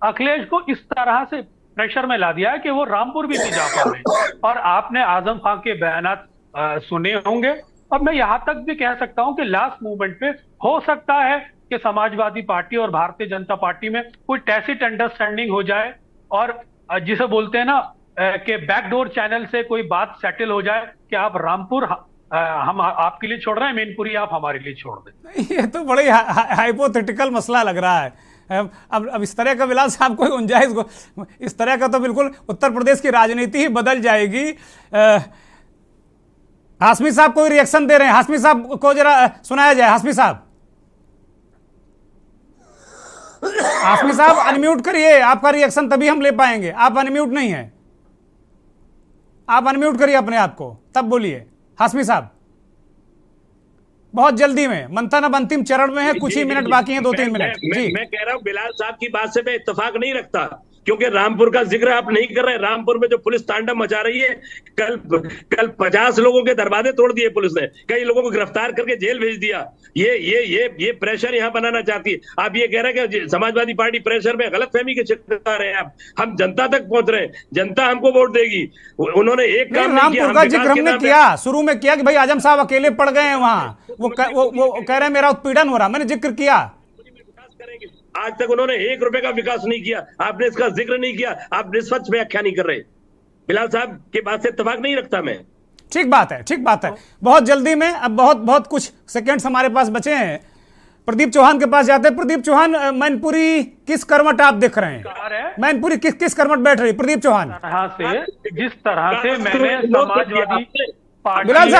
अखिलेश को इस तरह से प्रेशर में ला दिया है कि वो रामपुर भी नहीं जा पा रहे। और आपने आजम खान के बयानात सुने होंगे और मैं यहां तक भी कह सकता हूं कि लास्ट मूवमेंट पे हो सकता है कि समाजवादी पार्टी और भारतीय जनता पार्टी में कोई टैसिट अंडरस्टैंडिंग हो जाए और जिसे बोलते हैं ना कि बैकडोर चैनल से कोई बात सेटल हो जाए कि आप रामपुर हम आपके लिए छोड़ रहे हैं, मैनपुरी आप हमारे लिए छोड़ दें। ये तो बड़े हाइपोथेटिकल मसला लग रहा है। अब इस तरह का बिलाल साहब कोई गुंजाइश इस तरह का तो बिल्कुल उत्तर प्रदेश की राजनीति ही बदल जाएगी। हाशमी साहब कोई रिएक्शन दे रहे हैं, हाशमी साहब को जरा सुनाया जाए। हाशमी साहब, हाशमी साहब अनम्यूट करिए, आपका रिएक्शन तभी हम ले पाएंगे। आप अनम्यूट नहीं है, आप अनम्यूट करिए अपने आप को तब बोलिए। हाशमी साहब बहुत जल्दी में, मंथन अब अंतिम चरण में है, कुछ ही मिनट बाकी हैं, 2-3 मिनट। जी मैं कह रहा हूं बिलाल साहब की बात से मैं इत्तेफाक नहीं रखता क्योंकि रामपुर का जिक्र आप नहीं कर रहे। रामपुर में जो पुलिस तांडव मचा रही है, कल 50 लोगों के दरवाजे तोड़ दिए पुलिस ने, कई लोगों को गिरफ्तार करके जेल भेज दिया। ये प्रेशर यहाँ बनाना चाहती है। आप ये कह रहे हैं कि समाजवादी पार्टी प्रेशर में, गलतफहमी के शिकार है आप। हम जनता तक पहुंच रहे हैं, जनता हमको वोट देगी। उन्होंने एक काम नहीं किया। रामपुर का जिक्र हमने किया, शुरू में किया कि भाई आजम साहब अकेले पड़ गए हैं वहां, वो कह रहे हैं मेरा उत्पीड़न हो रहा, मैंने जिक्र किया। आज तक उन्होंने 1 रुपए का विकास नहीं किया, आपने इसका जिक्र नहीं किया, आप निष्पक्ष व्याख्या नहीं कर रहे। बिलाल साहब के बात से इत्तेफाक नहीं रखता मैं। ठीक बात है, ठीक बात है। बहुत जल्दी में, अब बहुत कुछ सेकंड्स हमारे पास बचे हैं, प्रदीप चौहान के पास जाते हैं। प्रदीप चौहान, मैनपुरी किस करवट आप देख रहे हैं? मैनपुरी किस करवट बैठ रही प्रदीप चौहान? जिस तरह से मैंने समाजवादी बिलाल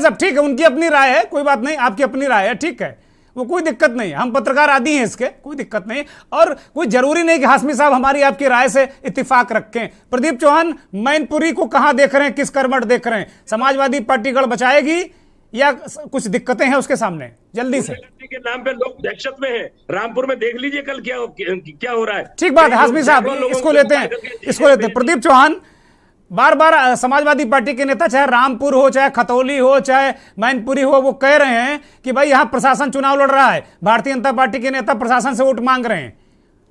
साहब ठीक है, उनकी अपनी राय है, कोई बात नहीं, आपकी अपनी राय है, ठीक है, वो कोई दिक्कत नहीं, हम पत्रकार आदि हैं इसके, कोई दिक्कत नहीं। और कोई जरूरी नहीं कि हाशमी साहब हमारी आपकी राय से इत्तिफाक रखें। प्रदीप चौहान, मैनपुरी को कहां देख रहे हैं, किस करवट देख रहे हैं? समाजवादी पार्टी गढ़ बचाएगी या कुछ दिक्कतें हैं उसके सामने? जल्दी से। के नाम पे लोग दहशत में हैं। रामपुर में देख लीजिए कल क्या हो रहा है। ठीक बात है हाशमी साहब, इसको लेते हैं। प्रदीप चौहान, बार बार समाजवादी पार्टी के नेता, चाहे रामपुर हो, चाहे खतौली हो, चाहे मैनपुरी हो, वो कह रहे हैं कि भाई यहां प्रशासन चुनाव लड़ रहा है, भारतीय जनता पार्टी के नेता प्रशासन से वोट मांग रहे हैं।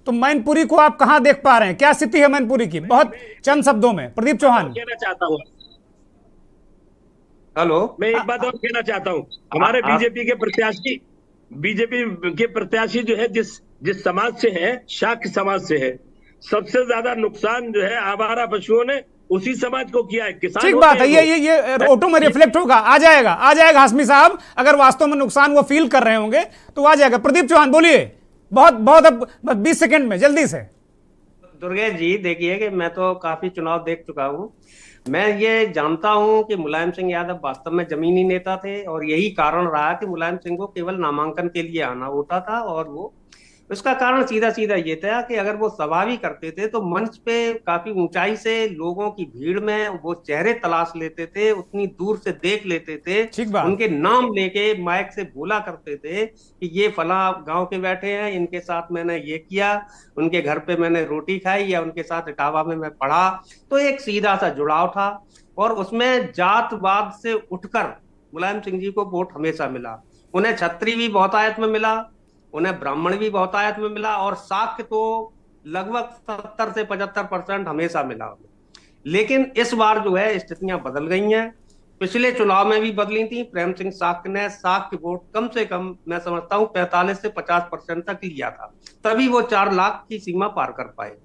तो मैनपुरी को आप कहां देख पा रहे हैं? क्या स्थिति है मैनपुरी की, बहुत चंद शब्दों में? प्रदीप चौहान कहना चाहता हूं, हेलो, मैं एक बात और कहना चाहता हूं। हमारे बीजेपी के प्रत्याशी जो है जिस समाज से है, शाक्य समाज से है, सबसे ज्यादा नुकसान जो है आवारा पशुओं ने उसी समाज को किया है। किसान ठीक बात है, ये ऑटो में रिफ्लेक्ट होगा, आ जाएगा हाशमी साहब। अगर वास्तव में नुकसान वो फील कर रहे होंगे तो आ जाएगा। प्रदीप चौहान बोलिए, बहुत अब 20 सेकंड में जल्दी से। दुर्गेश जी देखिए कि मैं तो काफी चुनाव देख चुका हूं। मैं ये जानता हूं कि मुलायम सिंह यादव वास्तव में जमीनी नेता थे और यही कारण रहा कि मुलायम सिंह को केवल नामांकन के लिए आना होता था। और वो उसका कारण सीधा सीधा ये था कि अगर वो सभा भी करते थे तो मंच पे काफी ऊंचाई से लोगों की भीड़ में वो चेहरे तलाश लेते थे, उतनी दूर से देख लेते थे, उनके नाम लेके माइक से बोला करते थे कि ये फला गांव के बैठे हैं, इनके साथ मैंने ये किया, उनके घर पे मैंने रोटी खाई या उनके साथ इटावा में मैं पढ़ा। तो एक सीधा सा जुड़ाव था और उसमें जातवाद से उठकर मुलायम सिंह जी को वोट हमेशा मिला। उन्हें छत्री भी बहुतायत में मिला, उन्हें ब्राह्मण भी बहुतायत में मिला और शाक्य तो लगभग 70 से 75% हमेशा मिला। लेकिन इस बार जो है स्थितियां बदल गई हैं। पिछले चुनाव में भी बदली थी। प्रेम सिंह शाक्य ने शाक्य वोट कम से कम मैं समझता हूं 45 से 50% तक लिया था, तभी वो 4 लाख की सीमा पार कर पाए।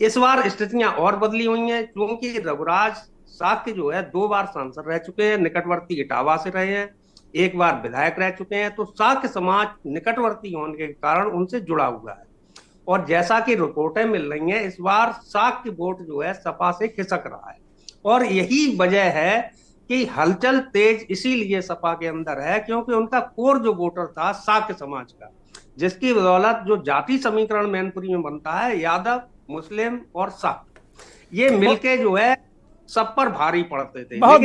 इस बार स्थितियां और बदली हुई हैं, क्योंकि रघुराज शाक्य जो है 2 बार सांसद रह चुके हैं, निकटवर्ती इटावा से रहे हैं, 1 बार विधायक रह चुके हैं। तो शाक्य समाज निकटवर्ती होने के कारण उनसे जुड़ा हुआ है। और जैसा कि रिपोर्टें मिल रही हैं, इस बार शाक्य वोट जो है सपा से खिसक रहा है और यही वजह है कि हलचल तेज इसीलिए सपा के अंदर है क्योंकि उनका कोर जो वोटर था शाक्य समाज का, जिसकी बदौलत जो जाति समीकरण मैनपुरी में बनता है, यादव, मुस्लिम और शाक्य, ये मिलके जो है सब पर भारी पड़ते थे। बहुत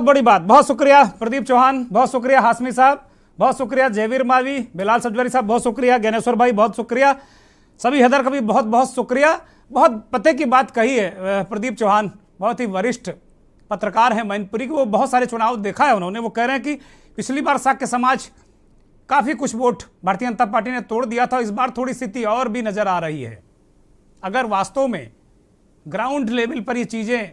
बड़ी बात। बहुत शुक्रिया प्रदीप चौहान, बहुत शुक्रिया हाशमी साहब, बहुत शुक्रिया जयवीर मावी, बिलाल सजवरी साहब, बहुत शुक्रिया ज्ञानेश्वर भाई, बहुत शुक्रिया सभी, हैदर कभी बहुत बहुत शुक्रिया। बहुत पते की बात कही है प्रदीप चौहान, बहुत ही वरिष्ठ पत्रकार हैं मैनपुरी के, वो बहुत सारे चुनाव देखा है उन्होंने। वो कह रहे हैं कि पिछली बार शाक्य समाज काफी कुछ वोट भारतीय जनता पार्टी ने तोड़ दिया था, इस बार थोड़ी स्थिति और भी नजर आ रही है। अगर वास्तव में ग्राउंड लेवल पर ये चीजें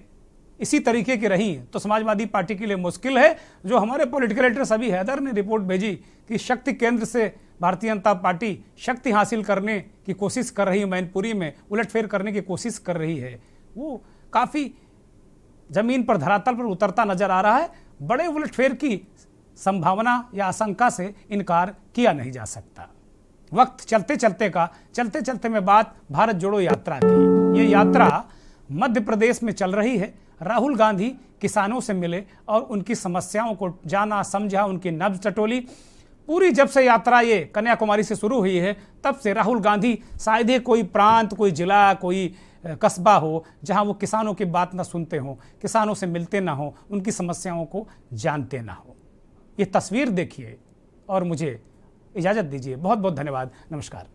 इसी तरीके की रही तो समाजवादी पार्टी के लिए मुश्किल है। जो हमारे पॉलिटिकल एडिटर सभी हैदर ने रिपोर्ट भेजी कि शक्ति केंद्र से भारतीय जनता पार्टी शक्ति हासिल करने की कोशिश कर रही है, मैनपुरी में उलटफेर करने की कोशिश कर रही है, वो काफ़ी जमीन पर धरातल पर उतरता नजर आ रहा है। बड़े उलटफेर की संभावना या आशंका से इनकार किया नहीं जा सकता। वक्त चलते चलते में बात भारत जोड़ो यात्रा की। ये यात्रा मध्य प्रदेश में चल रही है। राहुल गांधी किसानों से मिले और उनकी समस्याओं को जाना, समझा, उनकी नब्ज टटोली। पूरी जब से यात्रा ये कन्याकुमारी से शुरू हुई है तब से राहुल गांधी शायद ही कोई प्रांत, कोई जिला, कोई कस्बा हो जहां वो किसानों की बात ना सुनते हों, किसानों से मिलते ना हो, उनकी समस्याओं को जानते ना हो। ये तस्वीर देखिए और मुझे इजाज़त दीजिए। बहुत बहुत धन्यवाद। नमस्कार।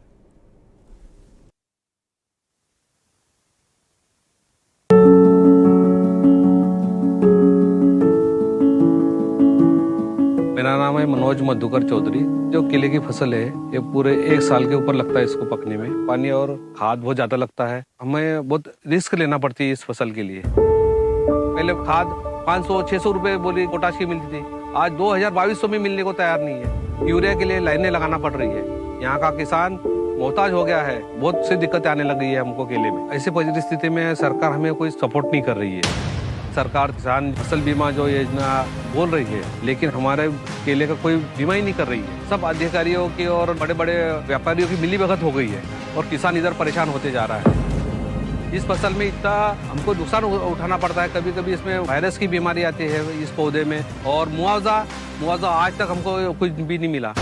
मेरा नाम है मनोज मधुकर चौधरी। जो केले की फसल है ये पूरे 1 साल के ऊपर लगता है इसको पकने में। पानी और खाद बहुत ज्यादा लगता है, हमें बहुत रिस्क लेना पड़ती है इस फसल के लिए। पहले खाद 500-600 रुपए बोली पोटाश की मिलती थी, आज 2000-2200 में मिलने को तैयार नहीं है। यूरिया के लिए लाइनें लगाना पड़ रही है। यहाँ का किसान मोहताज हो गया है, बहुत सी दिक्कतें आने लगी है हमको केले में। ऐसी परिस्थिति में सरकार हमें कोई सपोर्ट नहीं कर रही है। सरकार किसान फसल बीमा जो योजना बोल रही है, लेकिन हमारे केले का कोई बीमा ही नहीं कर रही है। सब अधिकारियों की और बड़े बड़े व्यापारियों की मिलीभगत हो गई है और किसान इधर परेशान होते जा रहा है। इस फसल में इतना हमको नुकसान उठाना पड़ता है, कभी कभी इसमें वायरस की बीमारी आती है इस पौधे में। और मुआवजा आज तक हमको कुछ भी नहीं मिला।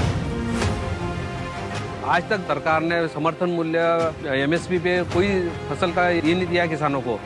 आज तक सरकार ने समर्थन मूल्य MSP पे कोई फसल का ये नहीं दिया किसानों को।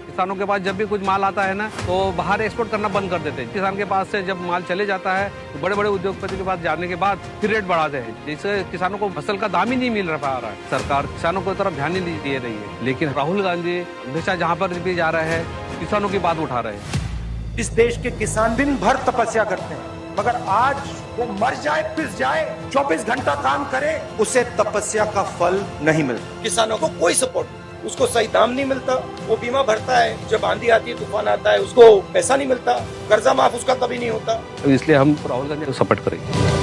किसानों के पास जब भी कुछ माल आता है ना तो बाहर एक्सपोर्ट करना बंद कर देते हैं। किसान के पास से जब माल चले जाता है तो बड़े बड़े उद्योगपति के पास जाने के बाद फिर रेट बढ़ाते हैं, जिससे किसानों को फसल का दाम ही नहीं मिल पा रहा है। सरकार किसानों को तरफ ध्यान नहीं दे रही है, लेकिन राहुल गांधी हमेशा जहाँ पर भी जा रहे हैं किसानों की बात उठा रहे हैं। इस देश के किसान दिन भर तपस्या करते हैं, मगर आज वो मर जाए, पिस जाए, 24 घंटा काम करे, उसे तपस्या का फल नहीं मिलता। किसानों को कोई सपोर्ट, उसको सही दाम नहीं मिलता, वो बीमा भरता है, जब आंधी आती है, तूफान आता है, उसको पैसा नहीं मिलता, कर्जा माफ उसका कभी नहीं होता। इसलिए हम राहुल गांधी को सपोर्ट करेंगे।